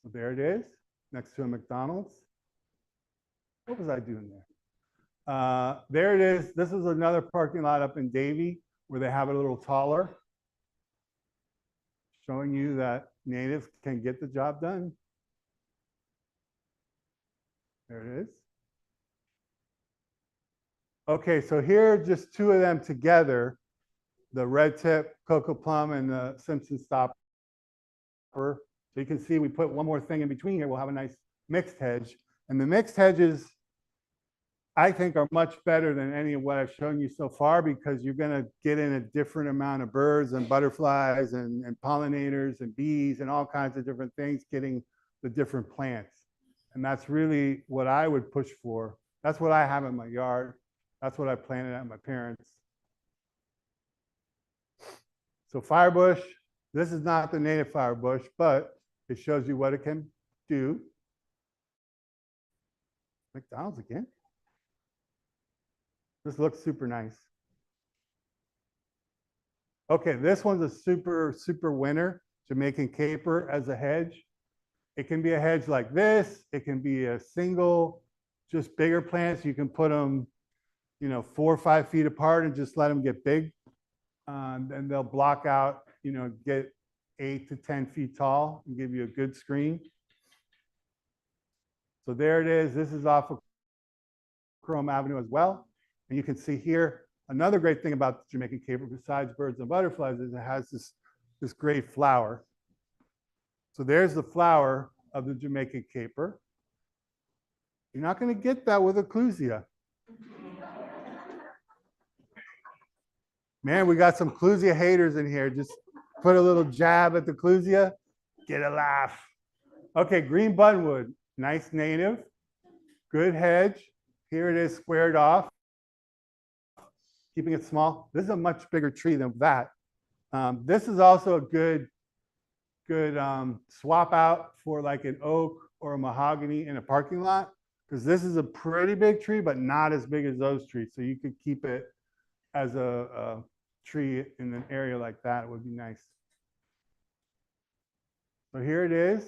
So there it is, next to a McDonald's. What was I doing there? There it is. This is another parking lot up in Davie where they have it a little taller, showing you that natives can get the job done. There it is. Okay, so here are just two of them together, the red tip, cocoa plum, and the Simpson stopper. So you can see we put one more thing in between here. We'll have a nice mixed hedge. And the mixed hedges, I think, are much better than any of what I've shown you so far, because you're going to get in a different amount of birds and butterflies and pollinators and bees and all kinds of different things getting the different plants. And that's really what I would push for. That's what I have in my yard. That's what I planted at my parents'. So firebush, this is not the native firebush, but it shows you what it can do. McDonald's again. This looks super nice. Okay, this one's a super, super winner, Jamaican caper as a hedge. It can be a hedge like this. It can be a single, just bigger plants. You can put them, you know, 4 or 5 feet apart and just let them get big. And they'll block out, you know, get 8 to 10 feet tall and give you a good screen. So there it is. This is off of Chrome Avenue as well. And you can see here, another great thing about the Jamaican caper, besides birds and butterflies, is it has this great flower. So there's the flower of the Jamaican caper. You're not going to get that with Clusia. Man, we got some Clusia haters in here. Just put a little jab at the Clusia, get a laugh. Okay, green buttonwood, nice native, good hedge. Here it is squared off, keeping it small. This is a much bigger tree than that. This is also a good swap out for like an oak or a mahogany in a parking lot, because this is a pretty big tree, but not as big as those trees. So you could keep it as a tree in an area like that. It would be nice. So here it is.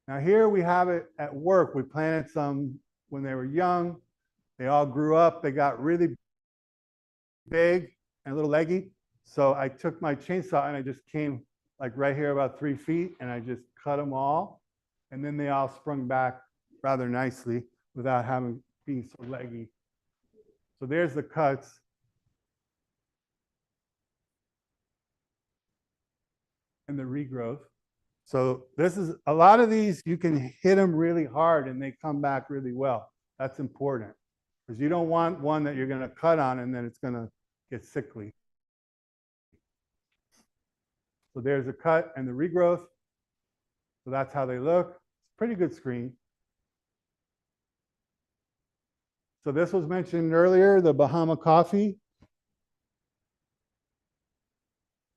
Now here we have it at work. We planted some when they were young. They all grew up. They got really big and a little leggy. So I took my chainsaw and I just came like right here about 3 feet and I just cut them all. And then they all sprung back rather nicely without being so leggy. So there's the cuts. And the regrowth. So this is, a lot of these, you can hit them really hard and they come back really well. That's important, because you don't want one that you're going to cut on and then it's going to get sickly. So there's a cut and the regrowth. So that's how they look. It's a pretty good screen. So this was mentioned earlier, the Bahama coffee.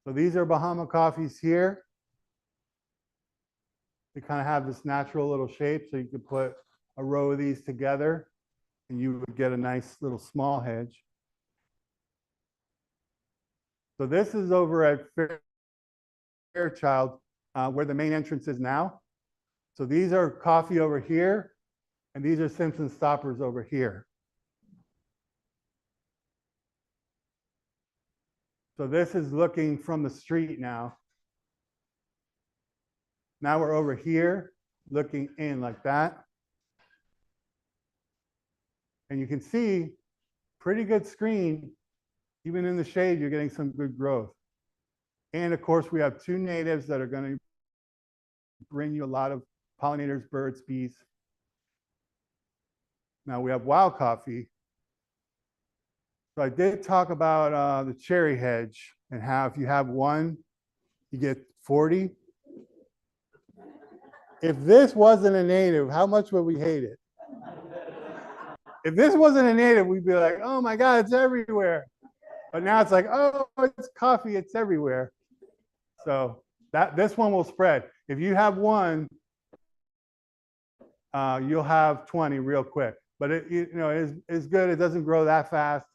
So these are Bahama coffees here. They kind of have this natural little shape, so you could put a row of these together and you would get a nice little small hedge. So this is over at Fairchild, where the main entrance is now. So these are coffee over here, and these are Simpson stoppers over here. So this is looking from the street now. Now we're over here looking in like that. And you can see pretty good screen. Even in the shade, you're getting some good growth. And of course, we have 2 natives that are going to bring you a lot of pollinators, birds, bees. Now we have wild coffee. So I did talk about the cherry hedge and how if you have one, you get 40. If this wasn't a native, how much would we hate it? if this wasn't a native, we'd be like, oh my God, it's everywhere. But now it's like, oh, it's coffee, it's everywhere. So this one will spread. If you have one, you'll have 20 real quick. But it's good. It doesn't grow that fast.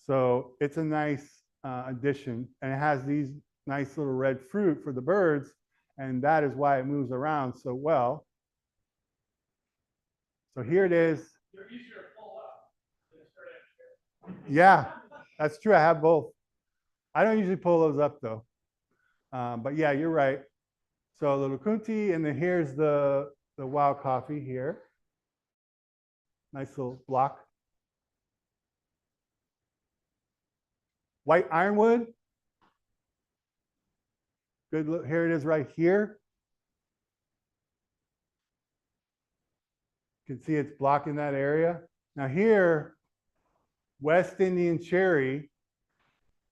So it's a nice addition. And it has these nice little red fruit for the birds. And that is why it moves around so well. So here it is. They're easier to pull up than a straight edge. Yeah, that's true. I have both. I don't usually pull those up though. But yeah, you're right. So the Lukunti, and then here's the wild coffee here. Nice little block. White ironwood. Good look. Here it is right here. You can see it's blocking that area. Now here, West Indian cherry.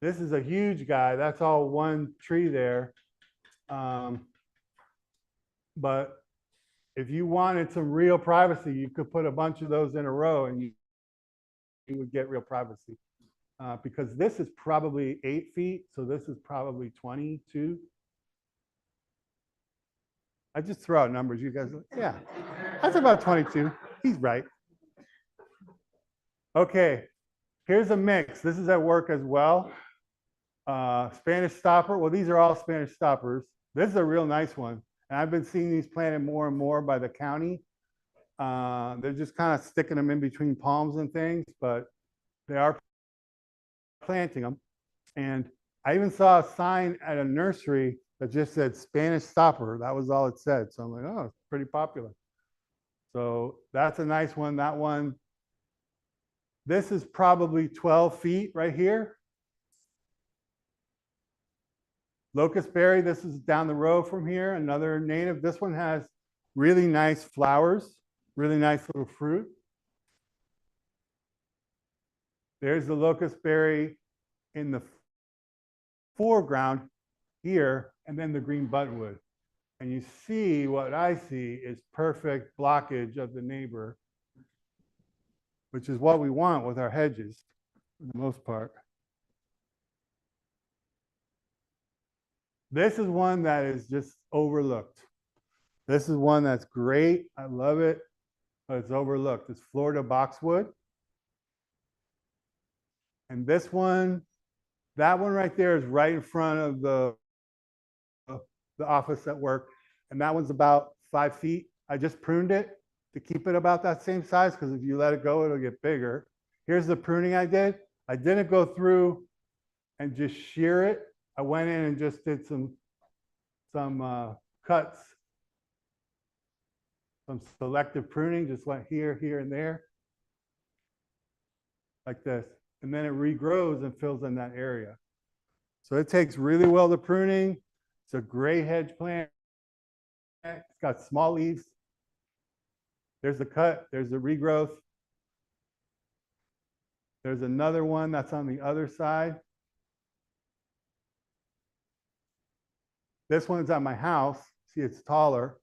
This is a huge guy. That's all one tree there. But if you wanted some real privacy, you could put a bunch of those in a row and you would get real privacy. Because this is probably 8 feet. So this is probably 22. I just throw out numbers. You guys, yeah, that's about 22. He's right. Okay, here's a mix. This is at work as well. Spanish stopper. Well, these are all Spanish stoppers. This is a real nice one. And I've been seeing these planted more and more by the county. They're just kind of sticking them in between palms and things, but they are planting them. And I even saw a sign at a nursery that just said Spanish stopper. That was all it said. So I'm like, oh, it's pretty popular. So that's a nice one. That one, this is probably 12 feet right here. Locust berry, this is down the road from here, another native. This one has really nice flowers, really nice little fruit. There's the locust berry in the foreground here, and then the green buttonwood. And you see what I see is perfect blockage of the neighbor, which is what we want with our hedges for the most part. This is one that is just overlooked. This is one that's great. I love it, but it's overlooked. It's Florida boxwood. And this one, that one right there is right in front of the office at work. And that one's about 5 feet. I just pruned it to keep it about that same size, because if you let it go, it'll get bigger. Here's the pruning I did. I didn't go through and just shear it. I went in and just did some cuts, some selective pruning, just went here, here, and there, like this. And then it regrows and fills in that area. So it takes really well the pruning. It's a gray hedge plant. It's got small leaves. There's the cut, there's the regrowth. There's another one that's on the other side. This one's at my house. See, it's taller.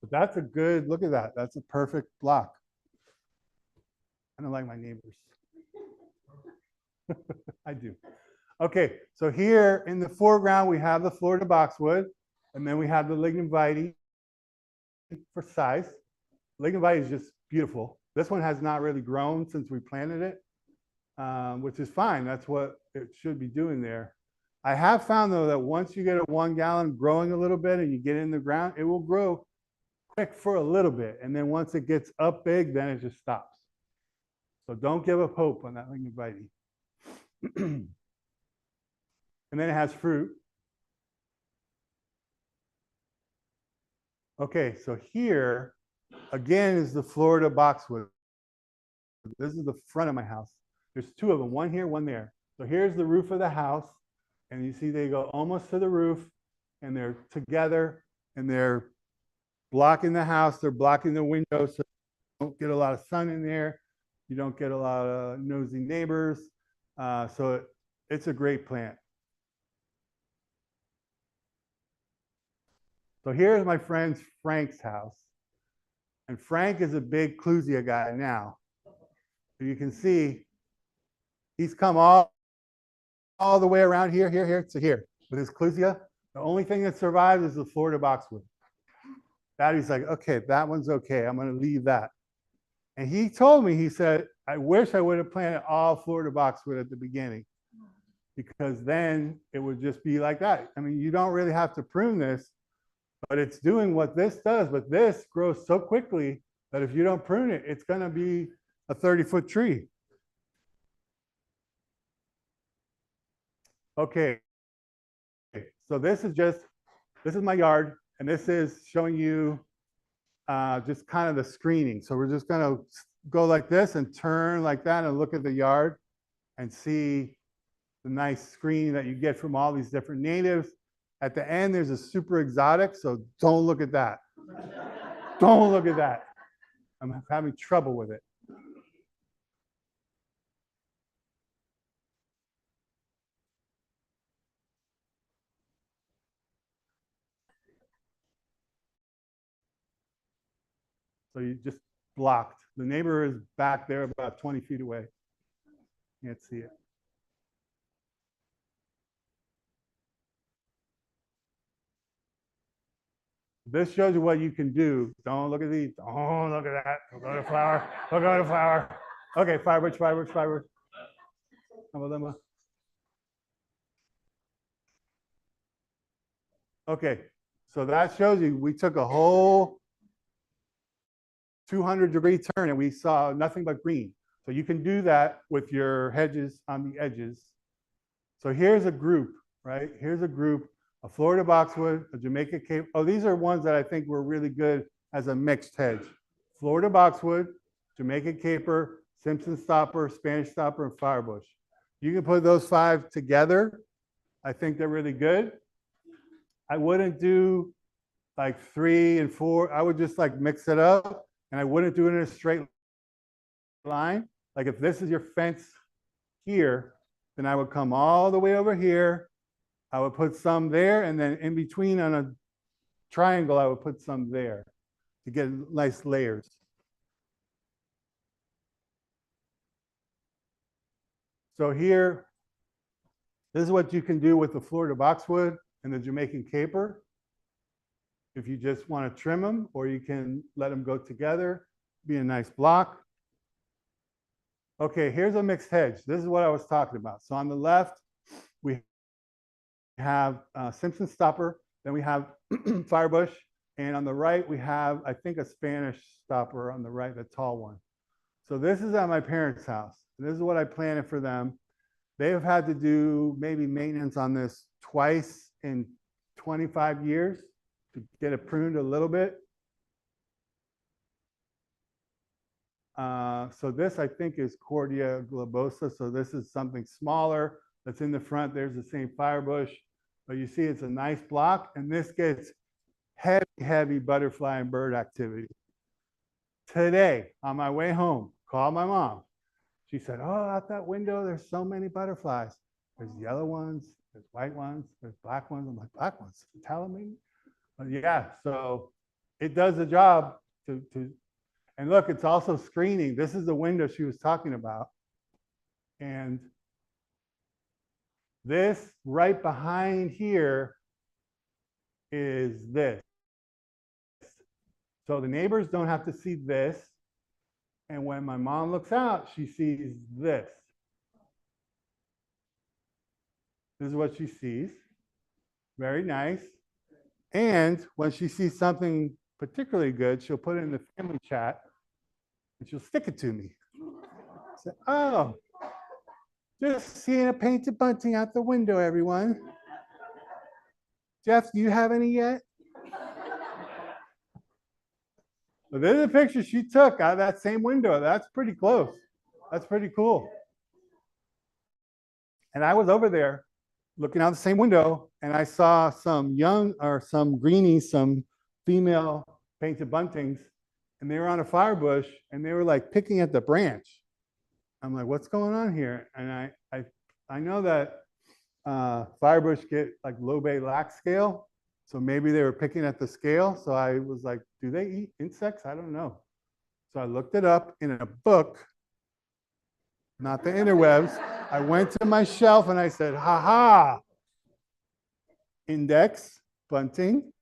But that's a good, look at that. That's a perfect block. I don't like my neighbors. I do. Okay, so here in the foreground, we have the Florida boxwood, and then we have the lignum vitae for size. Lignum vitae is just beautiful. This one has not really grown since we planted it, which is fine. That's what it should be doing there. I have found, though, that once you get a 1 gallon growing a little bit and you get in the ground, it will grow quick for a little bit. And then once it gets up big, then it just stops. So don't give up hope on that lignum vitae. And then it has fruit. Okay, so here, again, is the Florida boxwood. This is the front of my house. There's 2 of them, one here, one there. So here's the roof of the house. And you see they go almost to the roof, and they're together, and they're blocking the house. They're blocking the windows, so you don't get a lot of sun in there. You don't get a lot of nosy neighbors. So it's a great plant. So here's my friend Frank's house. And Frank is a big Clusia guy now. So you can see he's come all the way around here to here with his Clusia. The only thing that survived is the Florida boxwood. That he's like, okay, that one's okay. I'm going to leave that. And he told me, he said, I wish I would have planted all Florida boxwood at the beginning, because then it would just be like that. I mean, you don't really have to prune this, but it's doing what this does. But this grows so quickly that if you don't prune it, it's going to be a 30-foot tree. Okay. So this is my yard, and this is showing you just kind of the screening. So we're just going to go like this and turn like that and look at the yard and see the nice screening that you get from all these different natives. At the end, there's a super exotic, so don't look at that. Don't look at that. I'm having trouble with it. So you just blocked. The neighbor is back there about 20 feet away. Can't see it. This shows you what you can do. Don't look at these. Don't look at that. Don't go to flower. Don't go to flower. Okay, fireworks, fireworks, fireworks. Okay, so that shows you we took a whole 200-degree turn and we saw nothing but green. So you can do that with your hedges on the edges. So here's a group, right? Here's a group, a Florida boxwood, a Jamaica cape. Oh, these are ones that I think were really good as a mixed hedge. Florida boxwood, Jamaica caper, Simpson stopper, Spanish stopper, and firebush. You can put those 5 together. I think they're really good. I wouldn't do like 3 and 4. I would just like mix it up, and I wouldn't do it in a straight line. Like if this is your fence here, then I would come all the way over here. I would put some there, and then in between on a triangle, I would put some there to get nice layers. So here, this is what you can do with the Florida boxwood and the Jamaican caper. If you just want to trim them, or you can let them go together, be a nice block. Okay, here's a mixed hedge. This is what I was talking about. So on the left, we have Simpson stopper, then we have firebush, and on the right, we have, I think, a Spanish stopper on the right, the tall one. So this is at my parents' house. This is what I planted for them. They have had to do maybe maintenance on this twice in 25 years to get it pruned a little bit. So this, I think, is Cordia globosa. So this is something smaller that's in the front. There's the same firebush, but you see it's a nice block, and this gets heavy, heavy butterfly and bird activity. Today, on my way home, called my mom. She said, oh, out that window, there's so many butterflies. There's yellow ones, there's white ones, there's black ones. I'm like, black ones, you're telling me? But yeah, so it does the job to, and look, it's also screening. This is the window she was talking about. And this right behind here is this. So the neighbors don't have to see this. And when my mom looks out, she sees this. This is what she sees. Very nice. And when she sees something particularly good, she'll put it in the family chat and she'll stick it to me. Say, oh, just seeing a painted bunting out the window, everyone. Jeff, do you have any yet? But this is a picture she took out of that same window. That's pretty close. That's pretty cool. And I was over there looking out the same window, and I saw some young, or some greenies, some female painted buntings, and they were on a firebush, and they were like picking at the branch. I'm like, what's going on here? And I know that firebush get like low bay lax scale, So maybe they were picking at the scale. So I was like, do they eat insects? I don't know. So I looked it up in a book, not the interwebs. I went to my shelf and I said, ha ha, index, bunting.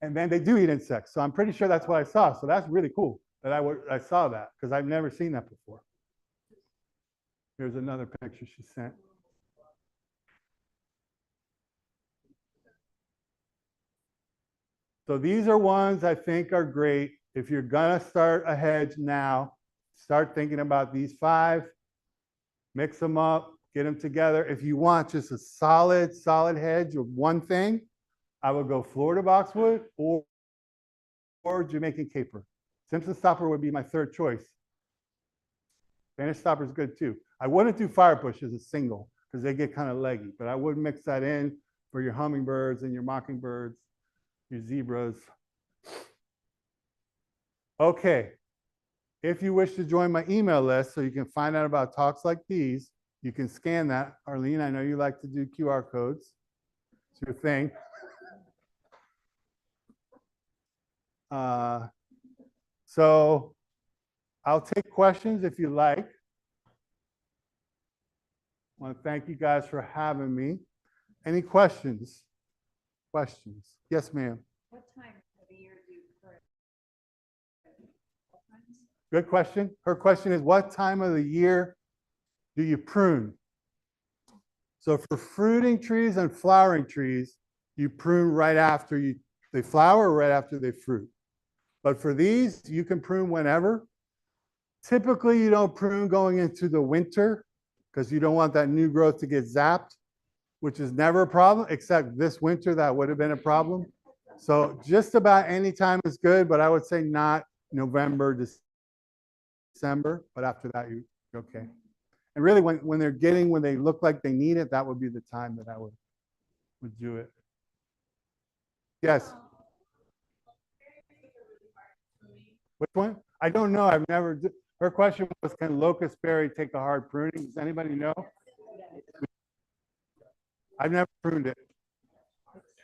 And then they do eat insects. So I'm pretty sure that's what I saw. So that's really cool that I saw that because I've never seen that before. Here's another picture she sent. So these are ones I think are great. If you're gonna start a hedge now, start thinking about these 5, mix them up, get them together. If you want just a solid hedge of one thing, I would go Florida boxwood or Jamaican caper. Simpson stopper would be my third choice. Spanish stopper is good too. I wouldn't do firebush as a single because they get kind of leggy, but I would mix that in for your hummingbirds and your mockingbirds, your zebras. Okay. If you wish to join my email list so you can find out about talks like these, you can scan that. Arlene, I know you like to do QR codes. It's your thing. So I'll take questions if you like. I want to thank you guys for having me. Any questions? Questions? Yes, ma'am. What time of the year do you prefer? Good question. Her question is, what time of the year do you prune? So for fruiting trees and flowering trees, you prune right after they flower or right after they fruit. But for these, you can prune whenever. Typically, you don't prune going into the winter because you don't want that new growth to get zapped, which is never a problem, except this winter, that would have been a problem. So just about any time is good, but I would say not November, December, but after that, you're okay. And really, when they look like they need it, that would be the time that I would do it. Yes. Which one? I don't know. I've never. Her question was, can locust berry take a hard pruning? Does anybody know? I've never pruned it.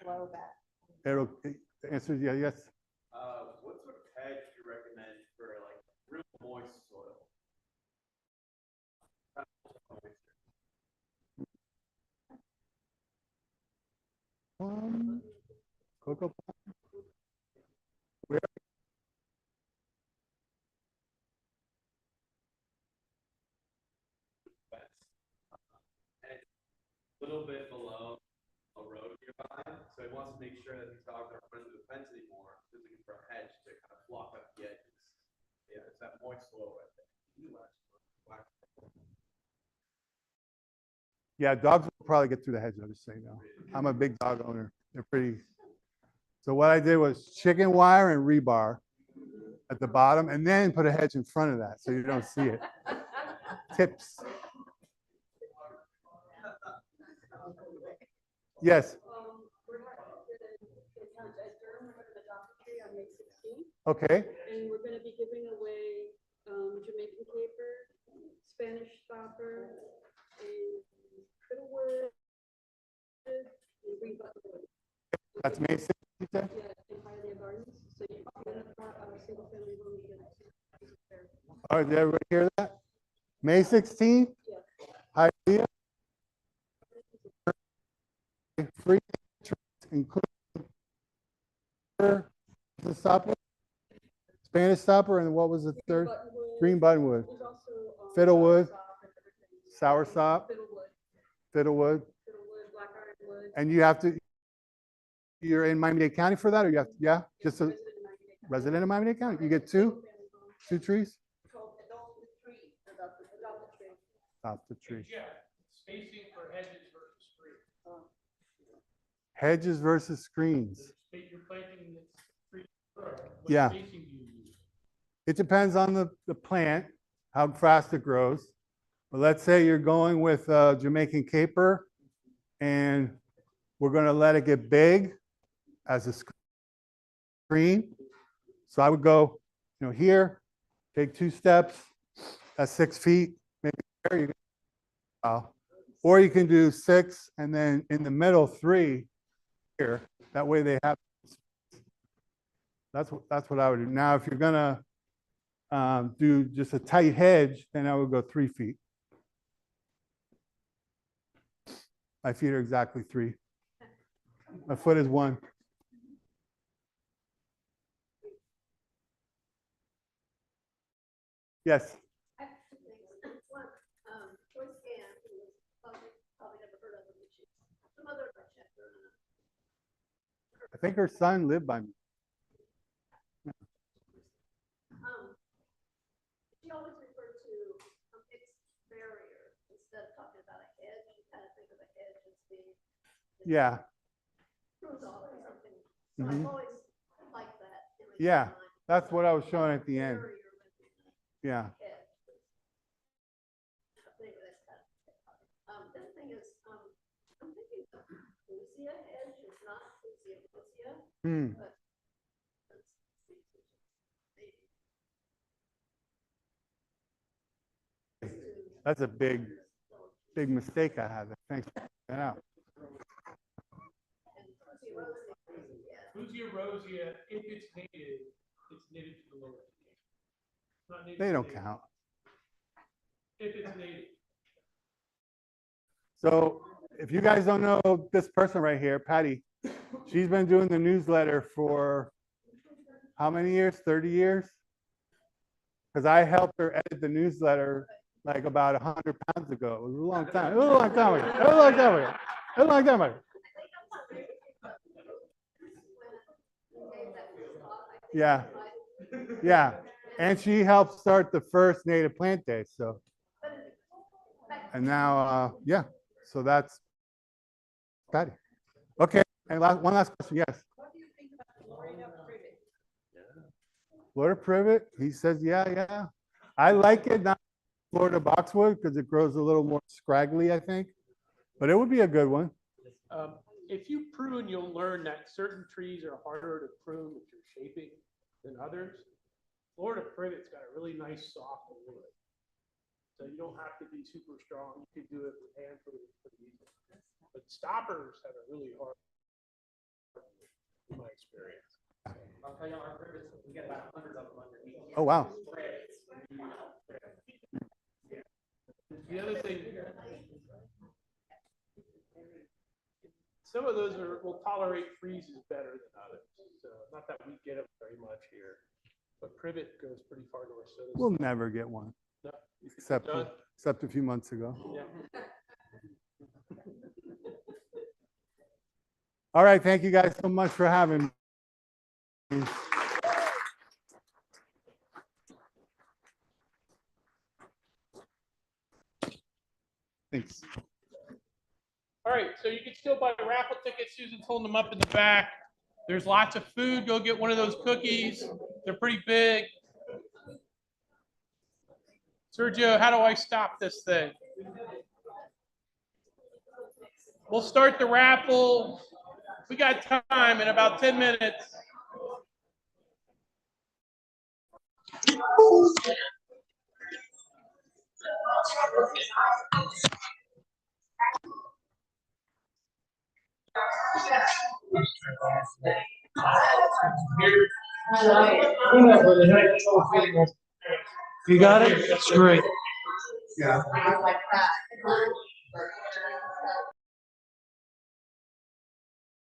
Slow back. The answer is yeah, yes. What sort of hedge do you recommend for like real moist soil? Cocoa palm. Where? And it's a little bit below a road nearby, so he wants to make sure that these dogs aren't running through the fence anymore. So he's looking for a hedge to kind of block up the edges. Yeah, it's that moist soil right there. Yeah, dogs will probably get through the hedge, I'll just say no. I'm a big dog owner. They're pretty. So what I did was chicken wire and rebar at the bottom and then put a hedge in front of that so you don't see it. Tips. Yes. We're going to adopt a tree on May 16th, Okay. and we're going to be giving away Jamaican caper, Spanish stopper, and fiddlewood, and green buttonwood. That's May 6th, you said? Yeah, in Hialeah Gardens. So you can get a single family home, you get a piece of care. All right, did everybody hear that? May 16th? Yeah. Hialeah. Free entrance, including the stopper, Spanish stopper, and what was the third? Green buttonwood. There's also Fiddlewood, soursop, soursop, fiddlewood, fiddlewood. black ironwood. And you're in Miami-Dade County for that, or you have, yeah, just a resident of Miami-Dade County? You get two trees? Adopt the tree. Yeah, spacing for hedges versus screens. Hedges versus screens. You're planting this tree. What Yeah. spacing do you use? It depends on the plant, how fast it grows. But let's say you're going with Jamaican caper and we're going to let it get big as a screen. So I would go, here, take 2 steps, that's 6 feet, maybe there you go. Or you can do 6 and then in the middle 3 here. That way they have. That's what I would do. Now, if you're gonna do just a tight hedge, then I would go 3 feet. My feet are exactly 3. My foot is 1. Yes. I have two things. One, Joyce Gann, who was probably never heard of him, but she's the mother of our chapter. I think her son lived by me. She always referred to a mixed barrier instead of talking about a hedge. You kind of think of a hedge as being Yeah. pruned off or something. So Mhm. I've always liked that. image in Yeah, mind. that's what I was showing at the end. Barrier within a Yeah. hedge. Anyway, that's kind of. The other thing is, I'm thinking of Lucia hedge is not Lucia, Hmm. but That's a big mistake I had. Thanks for pointing that out. Lucia rosea, if it's native, it's native to the lower. Not native They to don't native. count. If it's native. So if you guys don't know this person right here, Patty, she's been doing the newsletter for how many years? 30 years? Because I helped her edit the newsletter like about 100 pounds ago. It was a long time. It was a long time ago. It was a long time ago. It was a long time ago. Yeah. Yeah. And she helped start the first Native Plant Day. So, and now, yeah. So that's Patty. Okay. And one last question. Yes. What do you think about Florida privet? Florida privet. He says, yeah. I like it, not Florida boxwood, because it grows a little more scraggly, I think. But it would be a good one. If you prune, you'll learn that certain trees are harder to prune with your shaping than others. Florida privet's got a really nice soft wood. So you don't have to be super strong. You could do it with hand pretty easy. But stoppers have a really hard, in my experience. I'll tell you, our privets, we get about 100 of them underneath. Oh, wow. The other thing, some of those will tolerate freezes better than others. So not that we get it very much here, but privet goes pretty far north. So does- We'll never get one, No, except done. a few months ago. Yeah. All right. Thank you guys so much for having me. Thanks. All right, so you can still buy raffle tickets. Susan's holding them up in the back. There's lots of food. Go get one of those cookies. They're pretty big. Sergio, how do I stop this thing? We'll start the raffle. We got time in about 10 minutes. You got it? That's great. Yeah.